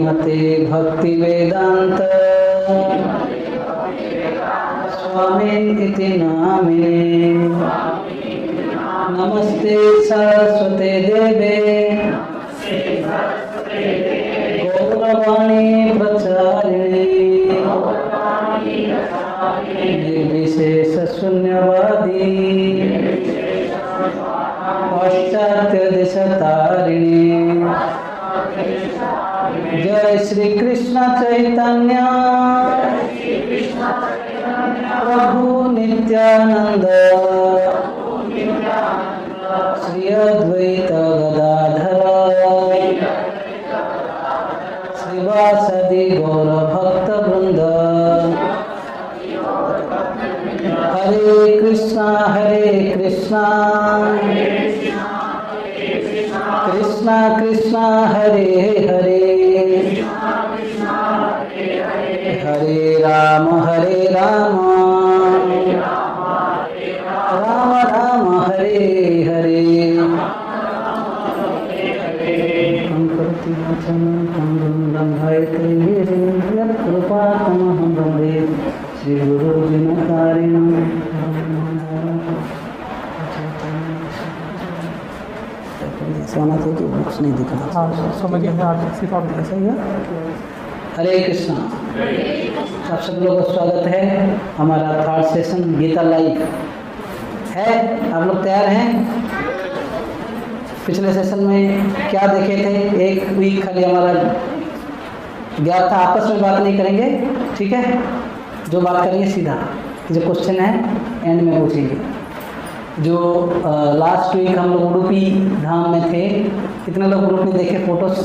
श्रीमते भक्ति वेदांत स्वामिन् इति नामिने। नमस्ते सरस्वते देवे गौरवाणी प्रचारिणे निर्विशेष शून्यवादी पाश्चात्य देशतारिणे। जय श्री कृष्ण चैतन्य प्रभु नित्यानंद श्री अद्वैत गदाधर श्रीवासदि गौर भक्त वृंद। हरे कृष्णा कृष्णा कृष्णा हरे हरे हरे राम राम राम हरे हरे। कृपातमहं वन्दे श्री गुरु दिनकारिणं। सोना थे कि बुक्स नहीं दिखा। हाँ समझ गए ऐसा ही है। हरे कृष्णा। आप सब लोगों का स्वागत है। हमारा थर्ड सेशन गीता लाइव है। आप लोग तैयार हैं? पिछले सेशन में क्या देखे थे? एक वीक खाली हमारा गया था। आपस में बात नहीं करेंगे, ठीक है? जो बात करेंगे सीधा, जो क्वेश्चन है एंड में पूछेंगे। जो लास्ट वीक हम लोग उडुपी धाम में थे, कितने लोग ग्रुप में देखे फोटोज?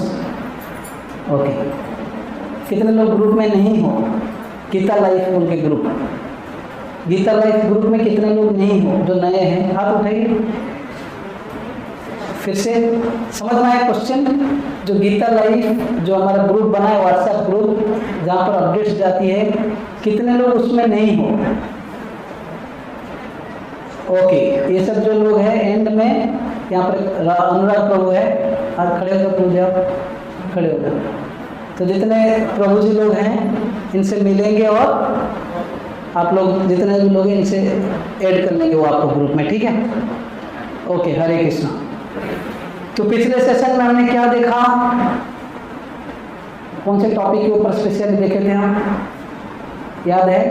ओके। कितने लोग ग्रुप में नहीं हो? गीता लाइफ उनके ग्रुप, गीता लाइफ ग्रुप में कितने लोग नहीं हो जो नए हैं? हाथ उठाइए। फिर से समझ में आया क्वेश्चन? जो गीता लाइफ जो हमारा ग्रुप बना है, व्हाट्सएप ग्रुप जहाँ पर अपडेट्स जाती है, कितने लोग उसमें नहीं हो? ओके। ये सब जो लोग हैं एंड में यहाँ पर अनुराग प्रभु है, आज खड़े होकर प्रभु जाओ, खड़े हो जाओ। तो जितने प्रभु जी लोग हैं इनसे मिलेंगे और आप लोग जितने भी लोग हैं इनसे ऐड कर लेंगे वो आपको ग्रुप में, ठीक है? ओके। हरे कृष्णा। तो पिछले सेशन में हमने क्या देखा? कौन से टॉपिक के ऊपर स्पेशली देखे थे हम? याद है?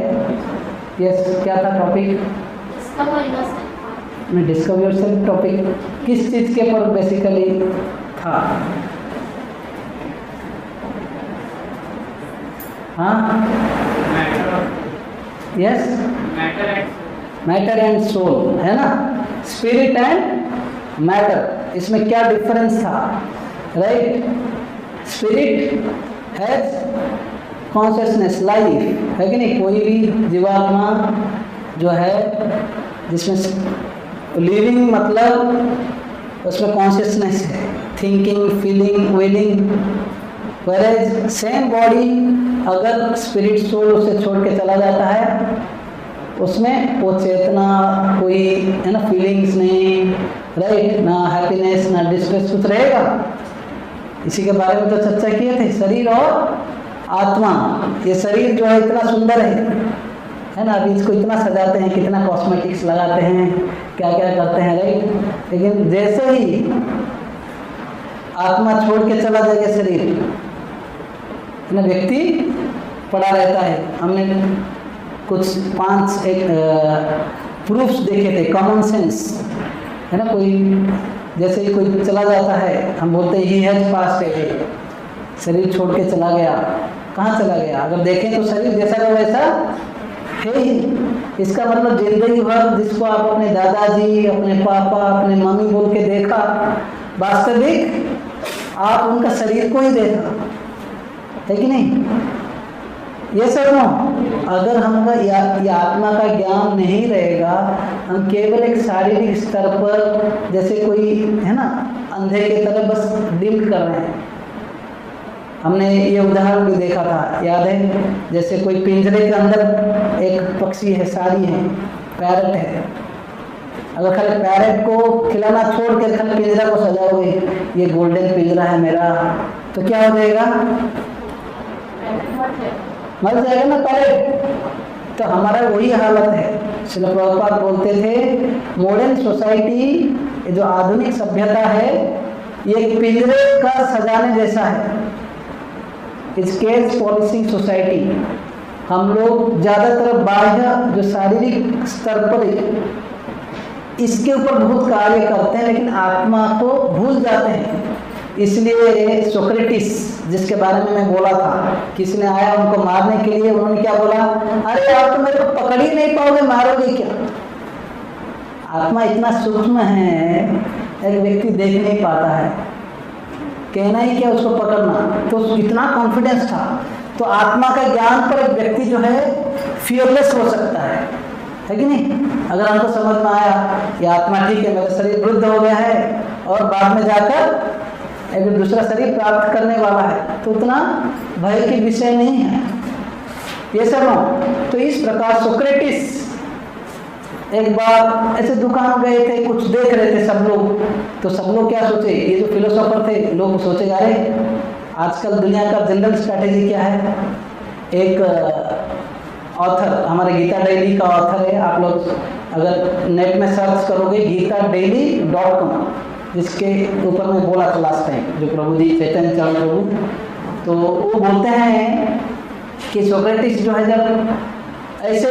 यस, क्या था टॉपिक? डिस्कवर योरसेल्फ टॉपिक किस चीज के ऊपर बेसिकली था? हाँ, यस, मैटर एंड सोल, है ना? स्पिरिट एंड मैटर, इसमें क्या डिफरेंस था? Right? Spirit has consciousness, life, है कि नहीं? कोई भी जीवात्मा जो है जिसमें लिविंग मतलब उसमें कॉन्शियसनेस है, thinking, feeling, willing. वेरेज same body अगर स्पिरिट सोल उसे छोड़ के चला जाता है, उसमें वो चेतना, कोई है ना, फीलिंग्स नहीं, राइट? ना हैप्पीनेस ना डिस्ट्रेस कुछ रहेगा। इसी के बारे में तो चर्चा किए थे, शरीर और आत्मा। ये शरीर जो है इतना सुंदर है ना? अभी इसको इतना सजाते हैं, कितना कॉस्मेटिक्स लगाते हैं, क्या क्या करते हैं, राइट? लेकिन जैसे ही आत्मा छोड़ के चला जाएगा शरीर, है ना, व्यक्ति पड़ा रहता है। हमने कुछ 5 प्रूफ्स देखे थे, कॉमन सेंस, है ना? कोई जैसे ही कोई चला जाता है, हम बोलते हैं ही हैज पास्ड अवे, शरीर छोड़ के चला गया। कहाँ चला गया? अगर देखें तो शरीर जैसा का वैसा है ही। इसका मतलब जिंदगी भर जिसको आप अपने दादाजी, अपने पापा, अपने मम्मी बोल के देखा, वास्तविक आप उनका शरीर को ही देखा, है कि नहीं? ये सब ना, अगर हमका या आत्मा का ज्ञान नहीं रहेगा, हम केवल एक शारीरिक स्तर पर जैसे कोई है ना अंधे की तरह बस डिम्ड कर रहे हैं। हमने ये उदाहरण भी देखा था, याद है? जैसे कोई पिंजरे के अंदर एक पक्षी है, सारी है, पैरट है। अगर खाली पैरट को खिलाना छोड़ कर खाली पिंजरा को सजाओगे, ये गोल्डन पिंजरा है मेरा, तो क्या हो जाएगा? मर जाएगा ना पहले। तो हमारा वही हालत है। श्रील प्रभुपाद बोलते थे मॉडर्न सोसाइटी, जो आधुनिक सभ्यता है, ये पिंजरे का सजाने जैसा है। इस केज पॉलिसिंग सोसाइटी, हम लोग ज़्यादातर बाह्य जो शारीरिक स्तर पर इसके ऊपर बहुत कार्य करते हैं, लेकिन आत्मा को भूल जाते हैं। इसलिए सोक्रेटिस, जिसके बारे में मैं बोला था, किसी ने आया उनको मारने के लिए, उन्होंने क्या बोला, अरे आप तो मेरे को पकड़ ही नहीं पाओगे, मारोगे क्या? आत्मा इतना सूक्ष्म है, एक व्यक्ति देख नहीं पाता है, कहना ही क्या उसको पकड़ना। तो इतना कॉन्फिडेंस था। तो आत्मा का ज्ञान पर एक व्यक्ति जो है फियरलेस हो सकता है कि नहीं? अगर हमको समझ में आया कि आत्मा ठीक है, मेरा शरीर वृद्ध हो गया है और बाद में जाकर एक दूसरा शरीर प्राप्त करने वाला है, तो उतना भय की विषय नहीं है ये सब। तो इस प्रकार सोक्रेटिस एक बार ऐसे दुकान गए थे, कुछ देख रहे थे सब लोग। तो सब लोग क्या सोचे, ये जो फिलोसोफर थे, लोग सोचे अरे आजकल दुनिया का जनरल स्ट्रैटेजी क्या है। एक ऑथर, हमारे गीता डेली का ऑथर है, आप लोग अगर नेट में सर्च करोगे gitaDaily.com, जिसके ऊपर मैं बोला था लास्ट टाइम, जो प्रभु जी चैतन्य चरण प्रभु, तो वो बोलते हैं कि सोक्रेटिस जो है जब ऐसे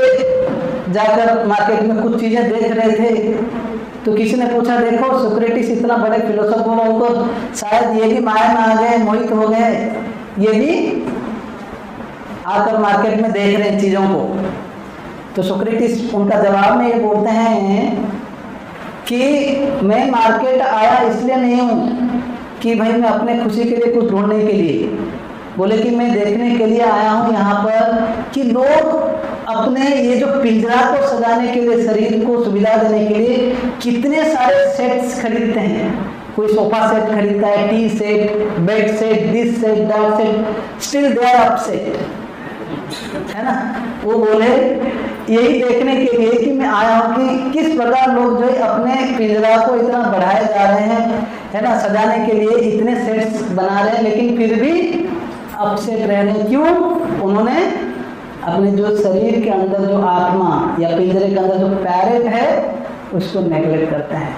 जाकर मार्केट में कुछ चीज़ें देख रहे थे, तो किसी ने पूछा, देखो सोक्रेटिस इतना बड़े फिलोसोफर हो, उनको शायद ये भी माया में आ गए, मोहित हो गए, ये भी आकर मार्केट में देख रहे हैं चीज़ों को। तो सोक्रेटिस उनका जवाब में ये बोलते हैं कि मैं मार्केट आया इसलिए नहीं हूँ कि भाई मैं अपने खुशी के लिए कुछ ढूंढने के लिए, बोले कि मैं देखने के लिए आया हूँ यहाँ पर कि लोग अपने ये जो पिंजरा को सजाने के लिए, शरीर को सुविधा देने के लिए कितने सारे सेट्स खरीदते हैं। कोई सोफा सेट खरीदता है, tea set, bed set, this set, that set, still they are upset, है ना। वो बोले यही देखने के लिए कि मैं आया हूँ कि किस प्रकार लोग जो है अपने पिंजरा को इतना बढ़ाए जा रहे हैं, है ना, सजाने के लिए इतने सेट्स बना रहे हैं, लेकिन फिर भी अपसेट रह रहे हैं। क्यों? उन्होंने अपने जो शरीर के अंदर जो आत्मा या पिंजरे के अंदर जो पैरेट है उसको नेगलेक्ट करते हैं।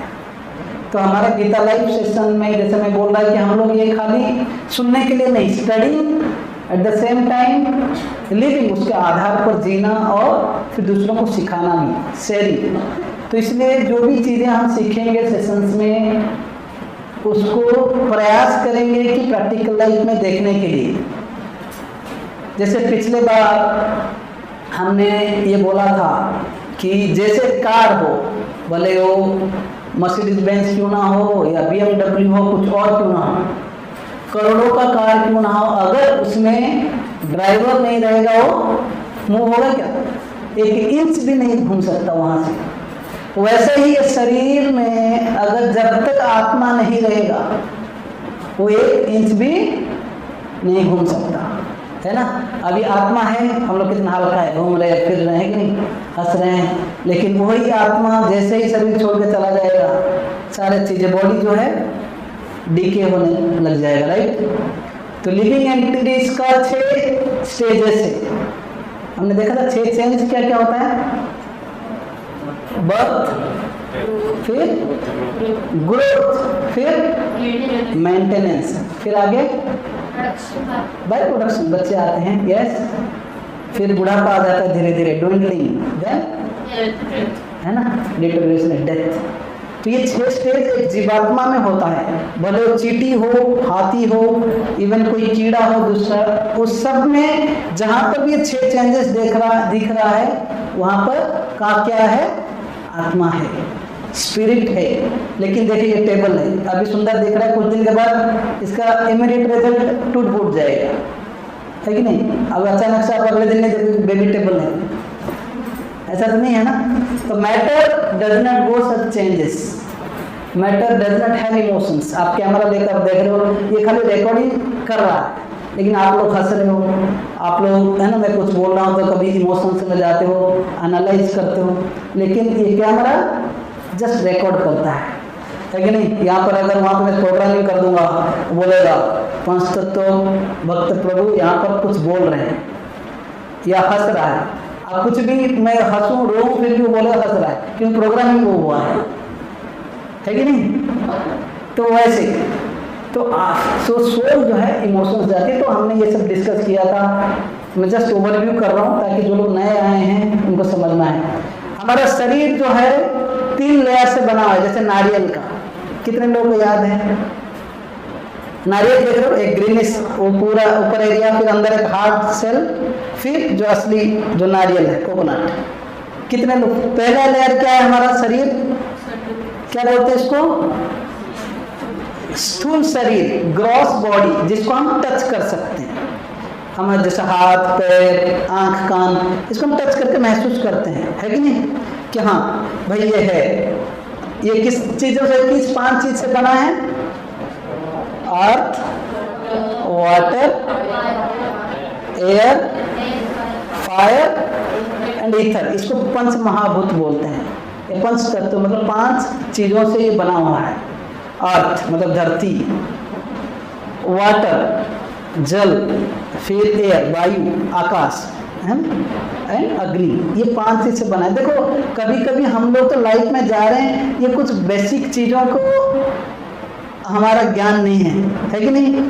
तो हमारा गीता लाइव सेशन में जैसे मैं बोल रहा कि हम लोग ये खाली सुनने के लिए नहीं, studying at the same time living, उसके आधार पर जीना और फिर दूसरों को सिखाना भी, शेयरिंग। तो इसलिए जो भी चीज़ें हम सीखेंगे सेशंस में, उसको प्रयास करेंगे कि प्रैक्टिकल लाइफ में देखने के लिए। जैसे पिछले बार हमने ये बोला था कि जैसे कार हो, भले वो मर्सिडीज बेंज क्यों ना हो या BMW हो, कुछ और क्यों ना हो, करोड़ों का कार क्यों ना हो, अगर उसमें ड्राइवर नहीं रहेगा वो मूव होगा क्या? 1 इंच भी नहीं घूम सकता वहाँ से। वैसे ही शरीर में अगर जब तक आत्मा नहीं रहेगा वो 1 इंच भी नहीं घूम सकता, है ना। अभी आत्मा है, हम लोग कितना हल्का है, घूम रहे हैं, फिर रहे हैं कि नहीं, हंस रहे हैं, लेकिन वही आत्मा जैसे ही शरीर छोड़ के चला जाएगा, सारे चीज़ें, बॉडी जो है डीके होने लग जाएगा, राइट। तो लिविंग एंटिटीज का 6 स्टेजेस है। हमने देखा था 6 चेंज क्या क्या होता है, बर्थ, फिर ग्रोथ, फिर मेंटेनेंस, फिर आगे बाय प्रोडक्शन, बच्चे आते हैं, यस, फिर बुढ़ापा आ जाता है धीरे धीरे, ड्विंडलिंग, देन है ना, डिटोरेशन, डेथ। तो ये 6 स्टेज एक जीवात्मा में होता है, भले वो चींटी हो, हाथी हो, इवन कोई कीड़ा हो दूसरा, उस सब में जहाँ पर भी ये 6 चेंजेस दिख रहा है, वहाँ पर का क्या है, आत्मा है, स्पिरिट है। लेकिन देखिए ये टेबल है, अभी सुंदर दिख रहा है, कुछ दिन के बाद इसका इमीडिएट रिजल्ट टूट फूट जाएगा, है कि नहीं। अब अचानक से आप अगले दिन नहीं देखोगे बेबी टेबल है, ऐसा तो नहीं है ना। तो matter does not go such changes, matter does not have emotions. आप कैमरा लेकर देख रहे हो, ये खाली रिकॉर्डिंग कर रहा है, लेकिन आप लोग हंस रहे हो, आप लोग, है ना, मैं कुछ बोल रहा हूँ तो कभी इमोशंस में जाते हो, एनालाइज करते हो, लेकिन ये कैमरा जस्ट रिकॉर्ड करता है कि नहीं। यहाँ पर अगर वहाँ पर मैं प्रोग्रामिंग कर दूंगा, बोलेगा पंचतत्व भक्त प्रभु यहाँ पर कुछ बोल रहे हैं या हंस रहा है। अब कुछ भी मैं हंसूं रोऊं फिर भी वो बोले हंस रहा है, क्योंकि प्रोग्रामिंग वो हुआ है कि नहीं। तो वैसे तो सोल जो है इमोशंस जाती है। तो हमने ये सब डिस्कस किया था, मैं जस्ट ओवरव्यू कर रहा हूँ ताकि जो लोग नए आए हैं उनको समझना है। हमारा शरीर जो है 3 लेयर से बना हुआ है, जैसे नारियल का। कितने लोगों को याद है? नारियल देख रहे हो, एक ग्रीनिश वो पूरा ऊपर एरिया, फिर अंदर एक हार्ड सेल, फिर जो असली जो नारियल है कोकोनट। कितने लोग? पहला लेयर क्या है हमारा शरीर, क्या बोलते हैं इसको? स्थूल शरीर, ग्रॉस बॉडी, जिसको हम टच कर सकते हैं। हमारे जैसे हाथ पैर आंख कान, इसको हम टच करके महसूस करते हैं, है कि नहीं? कि हाँ भाई ये है। ये किस चीजों से, किस 5 चीज से बना है? Earth, water, air, fire and ether. इसको पंच महाभूत बोलते हैं। ये पंच तत्व मतलब 5 चीजों से ये बना हुआ है। अर्थ मतलब धरती, वाटर जल, फिर एयर वायु आकाश एंड अग्नि। ये 5 चीज से बना है। देखो कभी कभी हम लोग तो लाइफ में जा रहे हैं, ये कुछ बेसिक चीजों को हमारा ज्ञान नहीं है कि नहीं?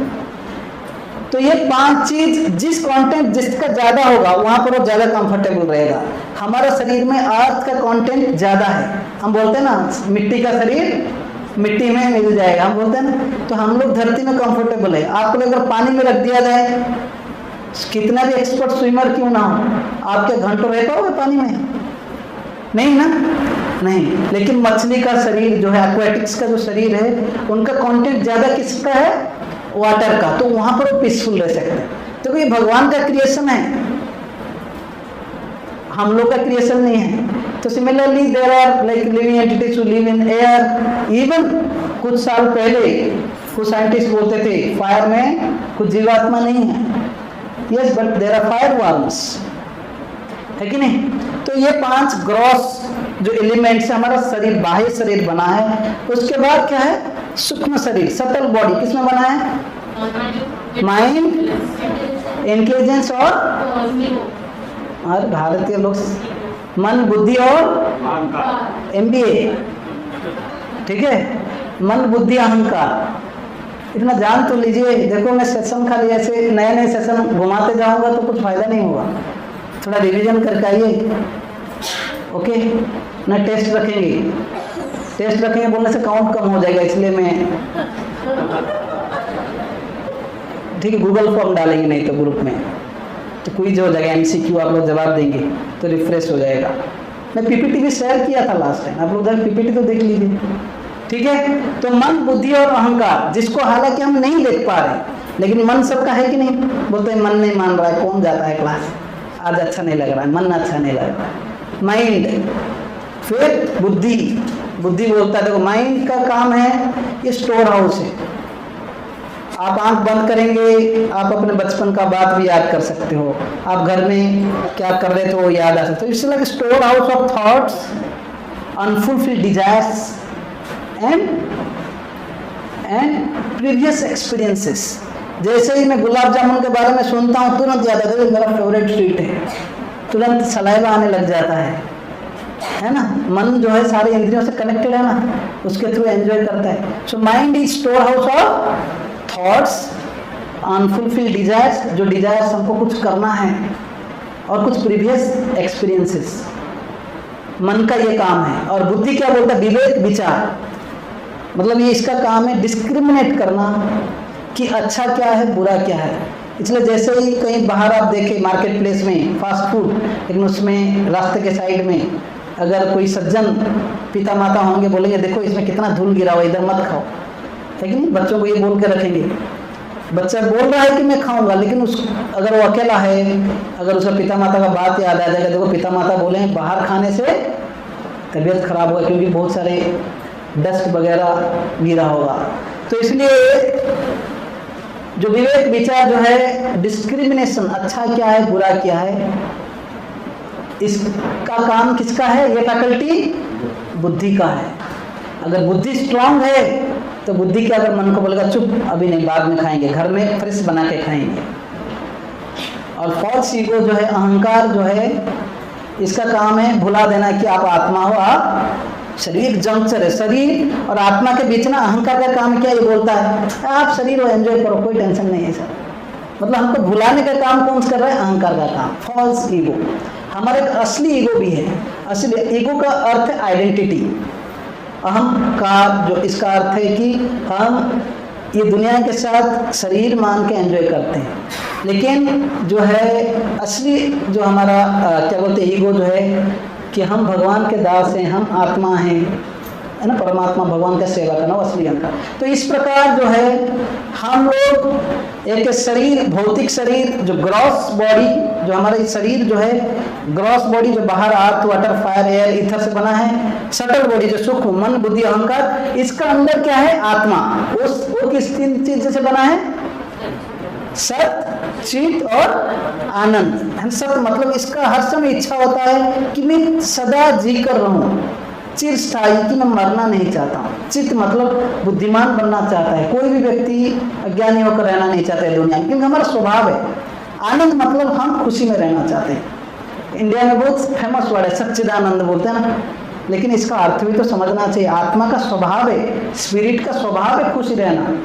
तो ये 5 चीज जिस कंटेंट जिसका ज्यादा होगा वहां पर वो ज्यादा कंफर्टेबल रहेगा। हमारा शरीर में अर्थ का कंटेंट ज्यादा है। हम बोलते हैं ना मिट्टी का शरीर मिट्टी में मिल जाएगा, हम बोलते हैं ना। तो हम लोग धरती में कंफर्टेबल है। आपको अगर पानी में रख दिया जाए, कितना भी एक्सपर्ट स्विमर क्यों ना हो, आप क्या घंटों रह पाओगे पानी में? नहीं ना, नहीं। लेकिन मछली का शरीर जो है, एक्वेटिक्स का जो शरीर है, उनका कंटेंट ज्यादा किसका है? वाटर का। तो वहां पर वो पीसफुल रह सकते हैं। तो ये भगवान का क्रिएशन है, हम लोग का क्रिएशन नहीं है। तो similarly there are like living entities who live in air. Even कुछ साल पहले कुछ साइंटिस्ट बोलते थे फायर में कुछ जीवात्मा नहीं है। Yes but there are fire worms, है कि नहीं? तो ये 5 ग्रॉस जो एलिमेंट्स से हमारा शरीर, बाह्य शरीर बना है। उसके बाद क्या है? सूक्ष्म शरीर, सटल बॉडी। किसमें बना है? माइंड, इंटेलिजेंस और भारतीय लोग मन बुद्धि और MBA, ठीक है? मन बुद्धि अहंकार। इतना जान तो लीजिए। देखो मैं सेशन खाली ऐसे नए नए सेशन घुमाते जाऊंगा तो कुछ फायदा नहीं होगा। थोड़ा रिवीजन करके आइए, ओके ना? टेस्ट रखेंगे बोलने से काउंट कम हो जाएगा, इसलिए मैं ठीक है गूगल फॉर्म डालेंगे नहीं तो ग्रुप में, तो क्विज हो जाएगा, MCQ आप लोग जवाब देंगे तो रिफ्रेश हो जाएगा। मैं PPT भी शेयर किया था लास्ट टाइम, आप लोग PPT तो देख लीजिए, ठीक है? तो मन बुद्धि और अहंकार, जिसको हालांकि हम नहीं देख पा रहे, लेकिन मन सबका है कि नहीं? बोलते हैं मन नहीं मान रहा है, कौन जाता है क्लास, आज अच्छा नहीं लग रहा है, मन अच्छा नहीं लग रहा है। माइंड, फिर बुद्धि बोलता है। देखो माइंड का काम है, ये स्टोर हाउस है। आप आंख बंद करेंगे, आप अपने बचपन का बात भी याद कर सकते हो, आप घर में क्या कर रहे थे वो याद आ सकते हो। It's like store house of thoughts, unfulfilled desires and previous experiences. जैसे ही मैं गुलाब जामुन के बारे में सुनता हूँ तुरंत याद आता है, मेरा फेवरेट स्वीट है, तुरंत सलाइवा आने लग जाता है ना? मन जो है सारे इंद्रियों से कनेक्टेड है ना, उसके थ्रू एंजॉय करता है। So mind is store house of thoughts, unfulfilled desires, जो डिजायर्स हमको कुछ करना है, और कुछ प्रीवियस एक्सपीरियंसेस। मन का ये काम है। और बुद्धि क्या बोलता है? विवेक विचार। मतलब ये इसका काम है डिस्क्रिमिनेट करना कि अच्छा क्या है बुरा क्या है। इसलिए जैसे ही कहीं बाहर आप देखें मार्केट प्लेस में फास्ट फूड, लेकिन उसमें रास्ते के साइड में अगर कोई सज्जन पिता माता होंगे, बोलेंगे देखो इसमें कितना धूल गिरा हुआ, इधर मत खाओ, है कि नहीं? बच्चों को ये बोल के रखेंगे। बच्चा बोल रहा है कि मैं खाऊंगा, लेकिन अगर वो अकेला है, अगर उसका पिता माता का बात याद आ जाएगा, देखो पिता माता बोले बाहर खाने से तबीयत खराब होगा क्योंकि बहुत सारे डस्ट वगैरह गिरा होगा। तो इसलिए जो विवेक विचार जो है, डिस्क्रिमिनेशन, अच्छा क्या है बुरा क्या है, इसका काम किसका है? ये फैकल्टी बुद्धि का है। अगर बुद्धि स्ट्रांग है तो तो बुद्धि क्या अगर मन को बोलेगा चुप अभी नहीं, बाद में खाएंगे, घर में फ्रेश बना के खाएंगे। और फॉल्स ईगो जो है, अहंकार जो है, इसका काम है भुला देना कि आप आत्मा हो, आप शरीर जंक्चर है। शरीर और आत्मा के बीच ना अहंकार का काम क्या, ये बोलता है आप शरीर हो, एंजॉय करो, कोई टेंशन नहीं है सर। मतलब हमको भुलाने का काम कौन कर रहा है, अहंकार का काम, फॉल्स ईगो। हमारा एक असली ईगो भी है। असली ईगो का अर्थ है आइडेंटिटी, अहंकार, जो इसका अर्थ है कि हम ये दुनिया के साथ शरीर मान के एंजॉय करते हैं, लेकिन जो है असली जो हमारा क्या बोलते हैं ईगो जो है कि हम भगवान के दास हैं, हम आत्मा हैं, है ना, परमात्मा भगवान का सेवा करना, वो असली अहंकार। तो इस प्रकार जो है हम लोग एक शरीर, भौतिक शरीर, जो ग्रॉस बॉडी, जो हमारा शरीर जो है ग्रॉस बॉडी, जो बाहर अर्थ, वाटर, फायर, एयर, ईथर से बना है, सटल बॉडी जो सूक्ष्म मन, बुद्धि, अहंकार, इसका अंदर क्या है, आत्मा। वो किस तीन चीज से बना है, सत, चित और आनंद। सत मतलब इसका हर समय इच्छा होता है कि मैं सदा जी कर रहूं, चिरस्थायी, कि मैं मरना नहीं चाहता हूँ। चित्त मतलब बुद्धिमान बनना चाहता है। कोई भी व्यक्ति अज्ञानी होकर रहना नहीं चाहता है दुनिया में, क्योंकि हमारा स्वभाव है। आनंद मतलब हम खुशी में रहना चाहते हैं। इंडिया में बहुत फेमस वर्ड है सच्चिदानंद बोलते हैं ना, लेकिन इसका अर्थ भी तो समझना चाहिए। आत्मा का स्वभाव है, स्पिरिट का स्वभाव है खुशी रहना।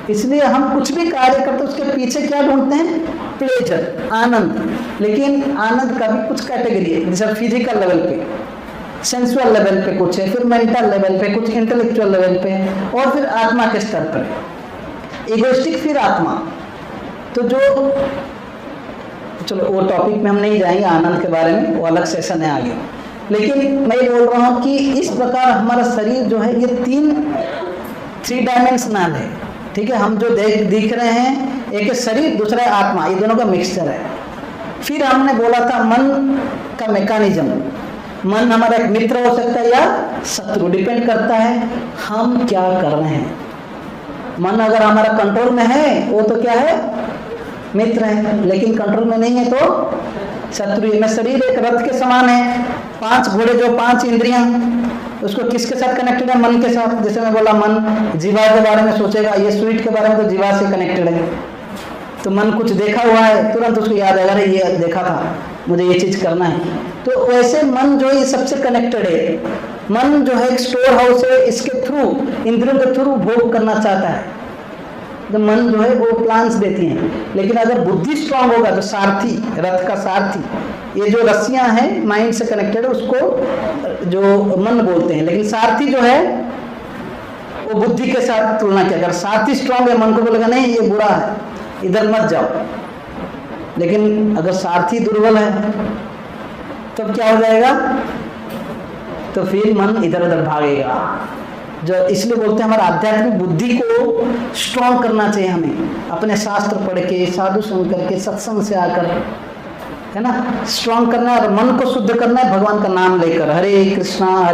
इसलिए हम कुछ भी कार्य करते उसके पीछे क्या ढूंढते हैं, प्लेजर, आनंद। लेकिन आनंद का भी कुछ कैटेगरी है, जैसे फिजिकल लेवल पे, सेंसुअल लेवल पे कुछ है, फिर मेंटल लेवल पे कुछ, इंटेलेक्चुअल लेवल पे, और फिर आत्मा के स्तर पर इगोइस्टिक, फिर आत्मा। तो जो चलो वो टॉपिक में हम नहीं जाएंगे, आनंद के बारे में वो अलग सेशन है आगे। लेकिन मैं ये बोल रहा हूँ कि इस प्रकार हमारा शरीर जो है ये 3 डायमेंशनल है, ठीक है। हम जो दिख रहे हैं, एक है शरीर, दूसरा है आत्मा, ये दोनों का मिक्सचर है। फिर हमने बोला था मन का मैकेनिज्म। मन हमारा एक मित्र हो सकता है या शत्रु, डिपेंड करता है हम क्या कर रहे हैं। मन अगर हमारा कंट्रोल में है वो तो क्या है, मित्र है, लेकिन कंट्रोल में नहीं है तो शत्रु है। शरीर एक रथ के समान है, 5 घोड़े, जो 5 इंद्रियां, उसको किसके साथ कनेक्टेड है, मन के साथ। जैसे मैं बोला मन जीवा के बारे में सोचेगा, ये स्वीट के बारे में तो जीवा से कनेक्टेड है। तो मन कुछ देखा हुआ है, तुरंत उसको याद आएगा, अरे ये देखा था, मुझे ये चीज करना है। तो वैसे मन जो है ये सबसे कनेक्टेड है। मन जो है एक स्टोर हाउस है, इसके थ्रू, इंद्रियों के थ्रू भोग करना चाहता है। तो मन जो है वो प्लान्स देती हैं। लेकिन अगर बुद्धि स्ट्रांग होगा, तो सारथी, रथ का सारथी, ये जो रस्सियां हैं माइंड से कनेक्टेड है, उसको जो मन बोलते हैं। लेकिन सारथी जो है वो बुद्धि के साथ तुलना किया। अगर सारथी स्ट्रांग है, मन को बोलेगा नहीं ये बुरा है, इधर मत जाओ। लेकिन अगर सारथी दुर्बल है तब क्या हो जाएगा, तो फिर मन इधर उधर भागेगा। जो इसलिए बोलते हैं हमारा आध्यात्मिक बुद्धि को स्ट्रांग करना चाहिए हमें, अपने शास्त्र पढ़ के, साधु सुन करके, सत्संग से आकर, है ना, स्ट्रांग करना है। और मन को शुद्ध करना है भगवान का नाम लेकर, हरे कृष्णा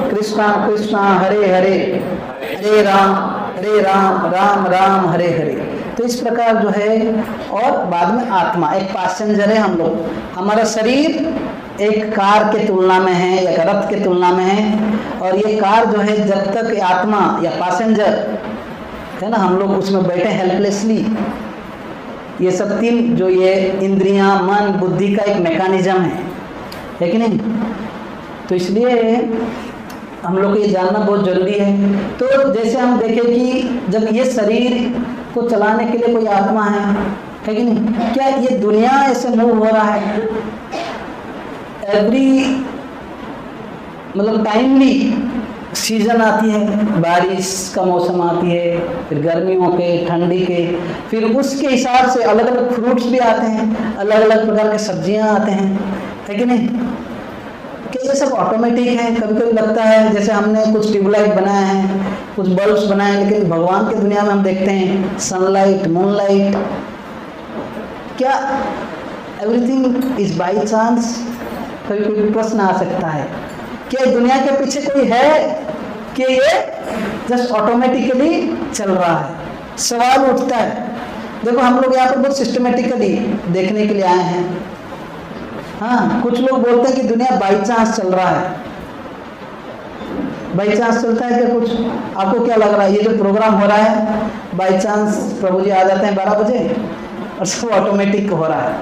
कृष्णा कृष्णा हरे हरे, हरे राम राम राम हरे हरे। तो इस प्रकार जो है, और बाद में आत्मा एक पैसेंजर है। हम लोग, हमारा शरीर एक कार के तुलना में है, या रथ के तुलना में है। और ये कार जो है, जब तक आत्मा या पैसेंजर है ना, हम लोग उसमें बैठे हेल्पलेसली, ये सब 3 जो ये इंद्रियां, मन, बुद्धि का एक मैकेनिज्म है कि नहीं। तो इसलिए हम लोग को ये जानना बहुत जरूरी है। तो जैसे हम देखें कि जब ये शरीर को चलाने के लिए कोई आत्मा है कि नहीं, क्या ये दुनिया ऐसे मूव हो रहा है एवरी, मतलब टाइमली सीजन आती है, बारिश का मौसम आती है, फिर गर्मियों के, ठंडी के, फिर उसके हिसाब से अलग अलग फ्रूट्स भी आते हैं, अलग अलग प्रकार के सब्जियां आते हैं, है कि नहीं। कि ये सब ऑटोमेटिक है। कभी कभी लगता है जैसे हमने कुछ ट्यूबलाइट बनाया है, कुछ बल्ब्स बनाए हैं, लेकिन भगवान की दुनिया में हम देखते हैं सनलाइट, मूनलाइट, क्या एवरीथिंग इज बाई चांस। कभी कोई प्रश्न आ सकता है कि दुनिया के पीछे कोई है कि ये जस्ट ऑटोमेटिकली चल रहा है। सवाल उठता है। देखो हम लोग यहाँ पर बहुत सिस्टमेटिकली देखने के लिए आए हैं। हाँ, कुछ लोग बोलते हैं कि दुनिया बाई चांस चल रहा है, बाई चांस चलता है क्या कुछ? आपको क्या लग रहा है ये जो प्रोग्राम हो रहा है बाई चांस प्रभु जी आ जाते हैं 12 बजे और सब ऑटोमेटिक हो रहा है?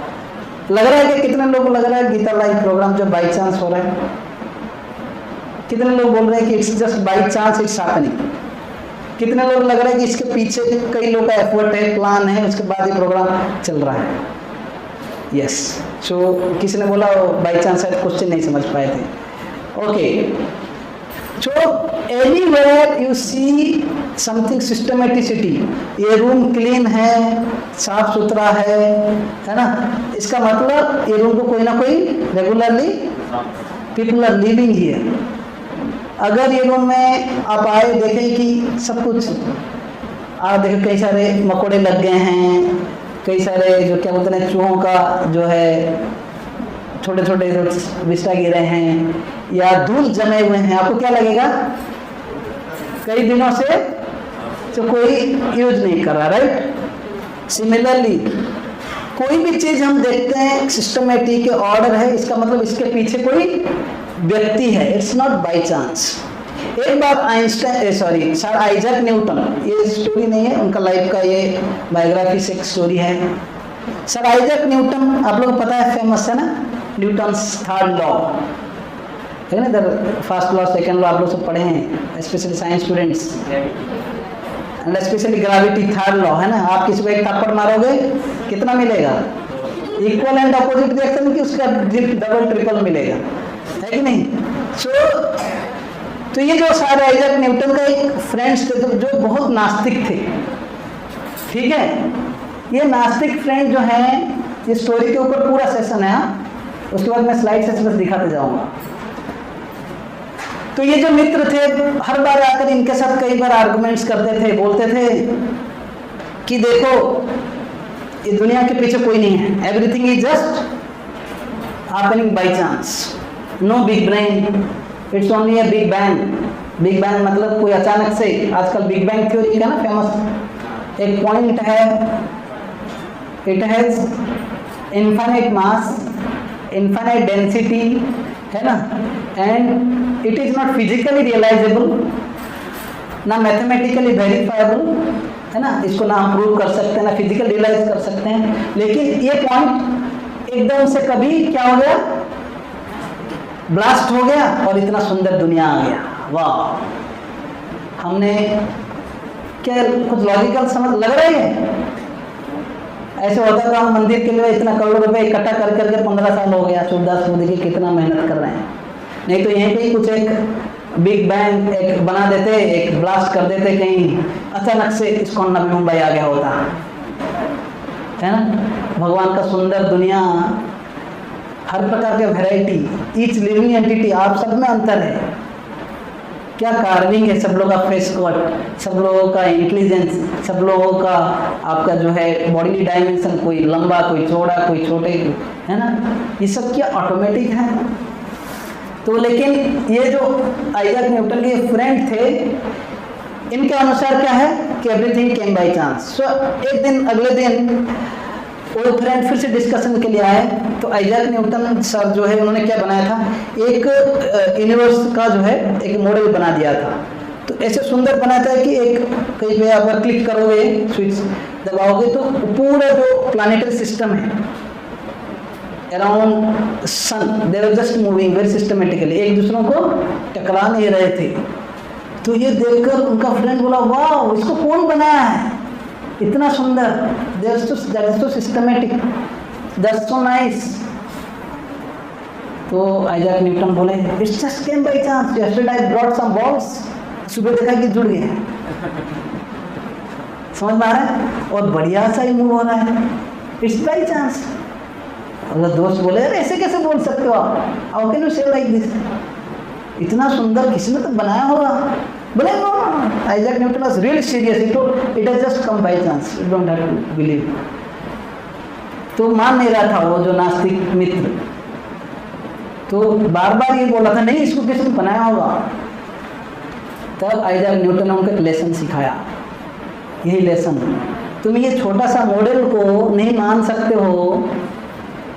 लग रहा है कि कितने लोगों को लग रहा है गीता लाइव प्रोग्राम जो बाई चांस हो रहा है? कितने लोग बोल रहे हैं कि it's just by chance it's happening? कितने लोग लग रहा है कि इसके पीछे कई लोग का एफर्ट है, प्लान है, उसके बाद ये प्रोग्राम चल रहा है? यस। सो किसी ने बोला बाई चांस है, क्वेश्चन नहीं समझ पाए थे। Okay, so anywhere you see something systematicity, ये रूम क्लीन है, साफ सुथरा है ना, इसका मतलब ये रूम को कोई ना कोई regularly people are living here. अगर ये रूम में आप आए देखें कि सब कुछ आप देखें कई सारे मकोड़े लग गए हैं, कई सारे जो क्या बोलते हैं चूहों का जो है छोटे छोटे बिस्टा गिरे हैं या धूल जमे हुए हैं, आपको क्या लगेगा? कई दिनों से तो कोई यूज नहीं कर रहा, राइट? सिमिलरली कोई भी चीज हम देखते हैं सिस्टमेटिक ऑर्डर है, इसका मतलब इसके पीछे कोई व्यक्ति है, इट्स नॉट बाय चांस। एक बार आइंस्टाइन सर आइजैक न्यूटन, ये स्टोरी नहीं है उनका लाइफ का, ये बायोग्राफी से एक स्टोरी है। सर आइजैक न्यूटन आप लोगों को पता है, फेमस है ना, न्यूटन्स थर्ड लॉ है ना, फर्स्ट लॉ सेकंड लॉ आप लोग सब पढ़े हैं, specially science students, and specially gravity third law है ना। आप किसी को एक थप्पड़ मारोगे कितना मिलेगा? इक्वल एंड अपोजिट रिएक्शन की उसका डबल ट्रिपल मिलेगा, है कि नहीं? तो ये जो सर आइजैक न्यूटन का एक फ्रेंड्स थे जो बहुत नास्तिक थे, ठीक है? ये नास्तिक फ्रेंड जो है, ये स्टोरी के ऊपर पूरा सेशन है, उसके बाद मैं स्लाइड से बस दिखाते जाऊंगा। तो ये जो मित्र थे हर बार आकर इनके साथ कई बार आर्गुमेंट्स करते थे, बोलते थे कि देखो ये दुनिया के पीछे कोई नहीं है, everything is just happening by chance, no big brain, it's only a big bang. Big bang मतलब कोई अचानक से, आजकल बिग बैंग थ्योरी का ना फेमस एक पॉइंट है, it has infinite mass, infinite density, है ना, and it is not physically realisable, ना मैथमेटिकली वेरीफाइबल, है ना, इसको ना हम प्रूव कर सकते हैं ना फिजिकल रियलाइज कर सकते हैं, लेकिन ये पॉइंट एकदम से कभी क्या हो गया, ब्लास्ट हो गया और इतना सुंदर दुनिया आ गया। वाह, हमने क्या कुछ लॉजिकल समझ लग रही है? ऐसे होता था हम मंदिर के लिए इतना करोड़ रुपए इकट्ठा कर करके 15 साल हो गया, सूरदास मोदी की कितना मेहनत कर रहे हैं, नहीं तो यहीं पे ही कुछ एक बिग बैंग एक बना देते, एक ब्लास्ट कर देते, कहीं अचानक से इसको नवी मुंबई आ गया होता, है ना। भगवान का सुंदर दुनिया, हर प्रकार के वैरायटी, ईच लिविंग एंटिटी, आप सब में अंतर है, क्या कार्विंग है, सब लोगों का फेस कट, सब लोगों का इंटेलिजेंस, सब लोगों का आपका जो है बॉडी डायमेंशन, कोई लंबा, कोई चौड़ा, कोई छोटे, है ना, ये सब क्या ऑटोमेटिक है। तो लेकिन ये जो आइजैक न्यूटन के फ्रेंड थे, इनके अनुसार क्या है कि एवरीथिंग केम बाय चांस। सो एक दिन अगले दिन वो फ्रेंड फिर से डिस्कशन के लिए आए, तो आइजैक न्यूटन सर जो है उन्होंने क्या बनाया था, एक यूनिवर्स का जो है एक मॉडल बना दिया था। तो ऐसे सुंदर बनाया था कि एक कहीं पे अगर क्लिक करोगे, स्विच दबाओगे तो पूरा जो प्लानिटरी सिस्टम है around sun, they are just moving very systematically, एक दूसरों को टकरा नहीं रहे थे। तो ये देखकर उनका फ्रेंड बोला, वाह, इसको कौन बनाया है, इतना सुंदर, that's so systematic, that's so nice. तो आइजैक न्यूटन बोले, it's just came by chance, yesterday I brought some balls, सुबह देखा कि जुड़ गए, समझ में आ रहा है, और बढ़िया सा ही मूव हो रहा है, इट्स बाय चांस। अगर दोस्त बोले, अरे ऐसे कैसे बोल सकते हो आप, how can you say like this, इतना सुंदर किसी ने तो बनाया होगा। बोले no, Isaac Newton was really serious, it has just come by chance, you don't have to believe. तो मान नहीं रहा था वो जो नास्तिक मित्र, तो बार बार ये बोला था, नहीं इसको किसी ने बनाया होगा। तब आइजैक न्यूटन ने उनको एक लेसन सिखाया, यही लेसन, तुम ये छोटा सा मॉडल को नहीं मान सकते हो,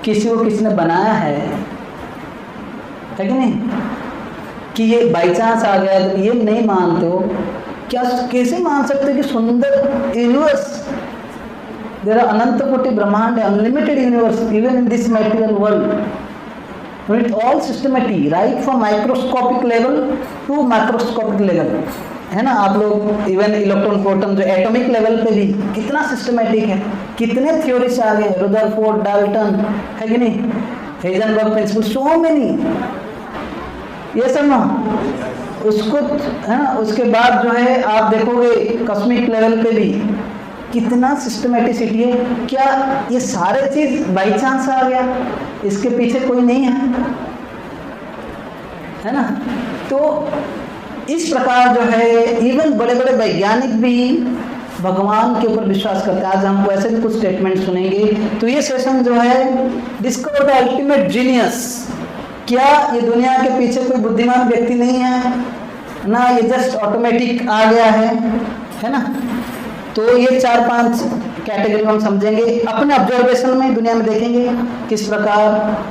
किसी को किसी ने बनाया है कि नहीं, कि ये बाई चांस आ गया, तो ये नहीं मानते हो, क्या कैसे मान सकते हो कि सुंदर यूनिवर्स, देयर आर अनंत कोटि ब्रह्मांड, unlimited universe even in this material world, it all systematic, right from microscopic level to macroscopic level, है ना। आप लोग इवन इलेक्ट्रॉन प्रोटॉन जो एटॉमिक लेवल पे भी कितना सिस्टमेटिक है, कितने थ्योरी से आगे, रदरफोर्ड, डाल्टन, है कि नहीं, हेजनबर्ग प्रिंसिपल, सो मेनी, ये सब ना उसको, है ना। उसके बाद जो है आप देखोगे कॉस्मिक लेवल पे भी कितना सिस्टमेटिसिटी है। क्या ये सारे चीज बाई चांस आ गया? इसके पीछे कोई नहीं है ना। तो इस प्रकार जो है इवन बड़े बड़े वैज्ञानिक भी भगवान के ऊपर विश्वास करते हैं। आज हम वैसे भी कुछ स्टेटमेंट सुनेंगे। तो ये सेशन जो है डिस्कवर द अल्टीमेट जीनियस, क्या ये दुनिया के पीछे कोई बुद्धिमान व्यक्ति नहीं है ना, ये जस्ट ऑटोमेटिक आ गया है ना। तो ये 4-5 कैटेगरी हम समझेंगे, अपने ऑब्जर्वेशन में दुनिया में देखेंगे किस प्रकार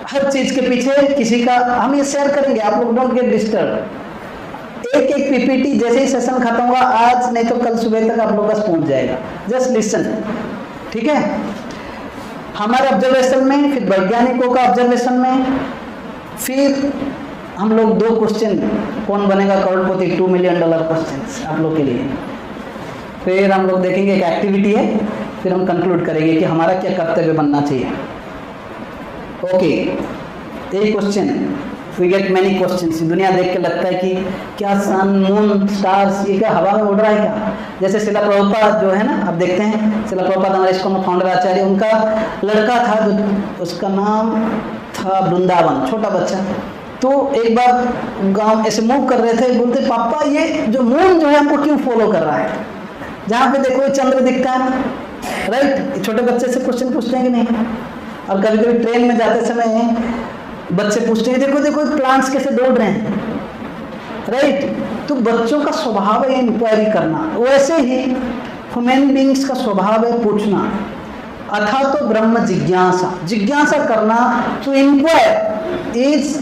हर चीज के पीछे किसी का, हम ये शेयर करेंगे, आप लोग डोंट गेट डिस्टर्ब। एक एक पीपीटी जैसे ही सेशन खत्म होगा, आज नहीं तो कल सुबह तक आप लोग पास पहुंच जाएगा, जस्ट लिसन, ठीक है। हमारे ऑब्जर्वेशन में, फिर वैज्ञानिकों का ऑब्जर्वेशन में, फिर हम लोग 2 क्वेश्चन, कौन बनेगा करोड़पति, $2 मिलियन क्वेश्चन आप लोग के लिए, फिर हम लोग देखेंगे एक एक्टिविटी है, फिर हम कंक्लूड करेंगे कि हमारा क्या कर्तव्य बनना चाहिए। ओके, एक question, we get many questions. दुनिया देख के लगता है कि क्या सन, मून, स्टार्स ये क्या हवा में उड़ रहा है क्या? जैसे शिला प्रभुपाद जो है ना, आप देखते हैं शिला प्रभुपाद हमारे इसको फाउंडर आचार्य, उनका लड़का था जो उसका नाम था वृंदावन, छोटा बच्चा। तो एक बार गांव ऐसे मूव कर रहे थे, बोलते पापा ये जो मून जो है हमको क्यों फॉलो कर रहा है, जहाँ पे देखो चंद्र दिखता है ना, राइट। छोटे बच्चे से क्वेश्चन पूछते हैं कि नहीं? और कभी कभी ट्रेन में जाते समय बच्चे पूछते हैं, देखो देखो प्लांट्स कैसे दौड़ रहे हैं, राइट। तो बच्चों का स्वभाव है इंक्वायरी करना, वैसे ही ह्यूमन बींग्स का स्वभाव है पूछना। अथा तो ब्रह्म जिज्ञासा, जिज्ञासा करना, to inquire is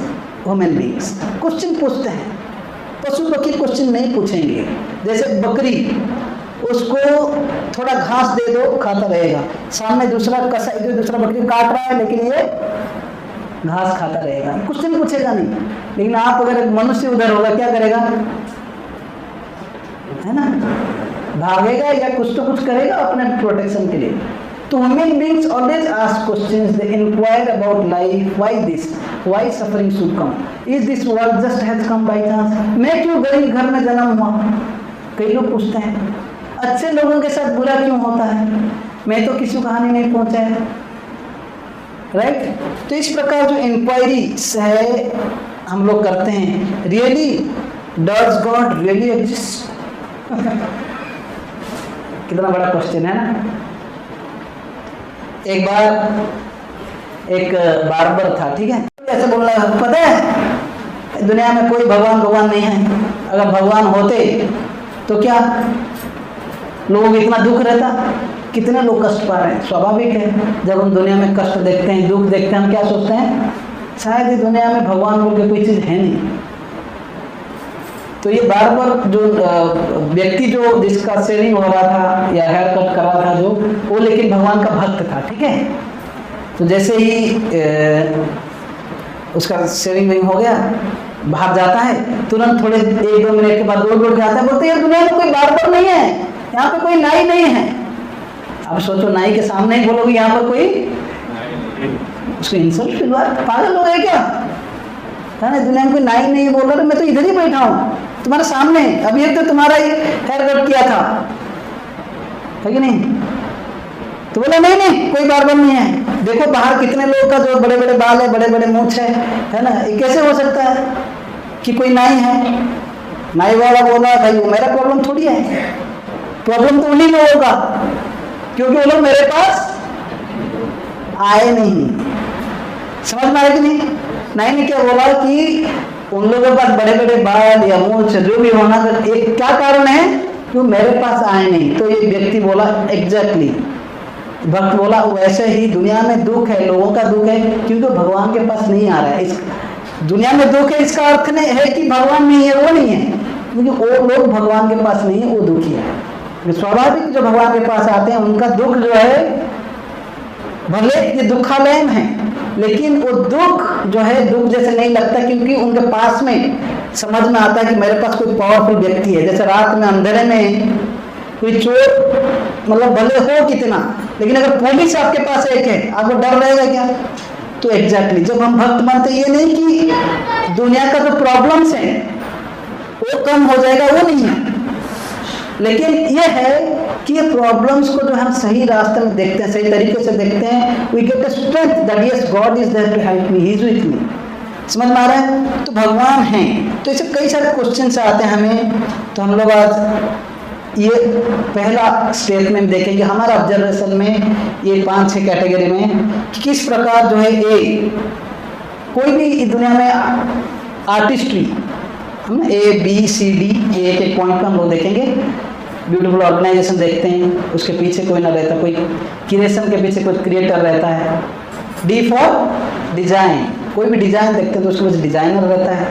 human beings, question पूछते हैं। पशु पक्षी क्वेश्चन नहीं पूछेंगे। जैसे बकरी, उसको थोड़ा घास दे दो खाता रहेगा, सामने दूसरा कसाई जो दूसरा बकरी काट रहा है लेकिन ये घास खाता रहेगा, क्वेश्चन पूछेगा नहीं। लेकिन आप अगर मनुष्य उधर होगा क्या करेगा, है ना, भागेगा या कुछ तो कुछ करेगा अपने प्रोटेक्शन के लिए। तो human beings always ask questions, they inquire about life, why this, why suffering should come, is this world just has come by chance, मैं क्यों गरीब घर में जन्म हुआ, कई लोग पूछते हैं। अच्छे लोगों के साथ बुरा क्यों होता है, मैं तो किसी कहानी नहीं पहुंचा है, राइट। तो इस प्रकार जो इंक्वायरी है हम लोग करते हैं, really does God really exist कितना बड़ा क्वेश्चन है ना। एक बार एक बार्बर था, ठीक है, ऐसे बोल रहा है, पता है दुनिया में कोई भगवान नहीं है, अगर भगवान होते तो क्या लोगों को इतना दुख रहता, कितने लोग कष्ट पा रहे हैं। स्वाभाविक है, जब हम दुनिया में कष्ट देखते हैं, दुख देखते हैं, हम क्या सोचते हैं, शायद ही दुनिया में भगवान बोल के कोई चीज़ है नहीं। तो ये बार्बर जो व्यक्ति जो जिसका शेविंग हो रहा था या हेयर कट कर रहा था जो, वो लेकिन भगवान का भक्त था, ठीक है। तो जैसे ही उसका शेविंग हो गया, बाहर जाता है, तुरंत थोड़े 1-2 मिनट के बाद दौड़ के आता है, बोलते यार दुनिया में कोई बार्बर नहीं है, यहाँ पे कोई नाई नहीं है। अब सोचो, नाई के सामने ही बोलोगे यहाँ पर कोई, उसको इंसल्ट फील हुआ, पागल हो गए क्या, है ना, दुनिया में कोई नाई नहीं बोल रहा, मैं तो इधर ही बैठा हूँ तुम्हारे सामने, अभी एक तो तुम्हारा ही हेयर कट किया था, है कि नहीं। तो बोला नहीं कोई बार्बर नहीं है, देखो बाहर कितने लोग का जो बड़े बड़े बाल है, बड़े बड़े मूंछ है ना, ये कैसे हो सकता है कि कोई नाई है। नाई वाला बोला भाई वो मेरा प्रॉब्लम थोड़ी है, प्रॉब्लम तो उन्हीं लोगों का, क्योंकि वो लोग मेरे पास आए नहीं। समझ में आया कि नहीं। नाई ने क्या बोला कि उन लोगों के पास बड़े बड़े बाल या मूंछ जो भी होना, एक क्या कारण है कि मेरे पास आए नहीं। तो ये व्यक्ति बोला एग्जैक्टली, भक्त बोला वैसे ही दुनिया में दुख है, लोगों का दुख है, क्योंकि भगवान के पास नहीं आ रहा है। दुनिया में दुख है इसका अर्थ नहीं है कि भगवान नहीं है, वो नहीं है, क्योंकि वो लोग भगवान के पास नहीं है, वो दुखी है। स्वाभाविक जो भगवान के पास आते हैं उनका दुख जो है, भले ये दुखालय है, लेकिन वो दुख जो है दुख जैसे नहीं लगता, क्योंकि उनके पास में समझ में आता है कि मेरे पास कोई पावरफुल व्यक्ति है। जैसे रात में अंधेरे में कोई चोर मतलब भले हो कितना, लेकिन अगर पुलिस आपके पास एक है, आपको डर रहेगा क्या? तो एग्जैक्टली जब हम भक्त बनते, ये नहीं कि दुनिया का जो प्रॉब्लम्स है वो कम हो जाएगा, वो नहीं है, लेकिन ये है कि ये प्रॉब्लम्स को जो हम सही रास्ते में देखते हैं, सही तरीके से देखते हैं, we get a strength that yes God is there to help me, he is with me. समझ में आ रहा है? तो भगवान हैं। तो ऐसे कई सारे क्वेश्चन आते हैं हमें, तो हम लोग आज ये पहला स्टेटमेंट देखेंगे हमारा ऑब्जर्वेशन में, ये 5-6 कैटेगरी में कि किस प्रकार जो है कोई भी इस दुनिया में आर्टिस्ट्री, हम ABCD एक पॉइंट पर हम लोग देखेंगे। ब्यूटीफुल ऑर्गेनाइजेशन देखते हैं, उसके पीछे कोई ना रहता, कोई क्रिएशन के पीछे कोई क्रिएटर रहता है। D फॉर डिजाइन, कोई भी डिजाइन देखते हैं तो उसके पीछे डिजाइनर रहता है।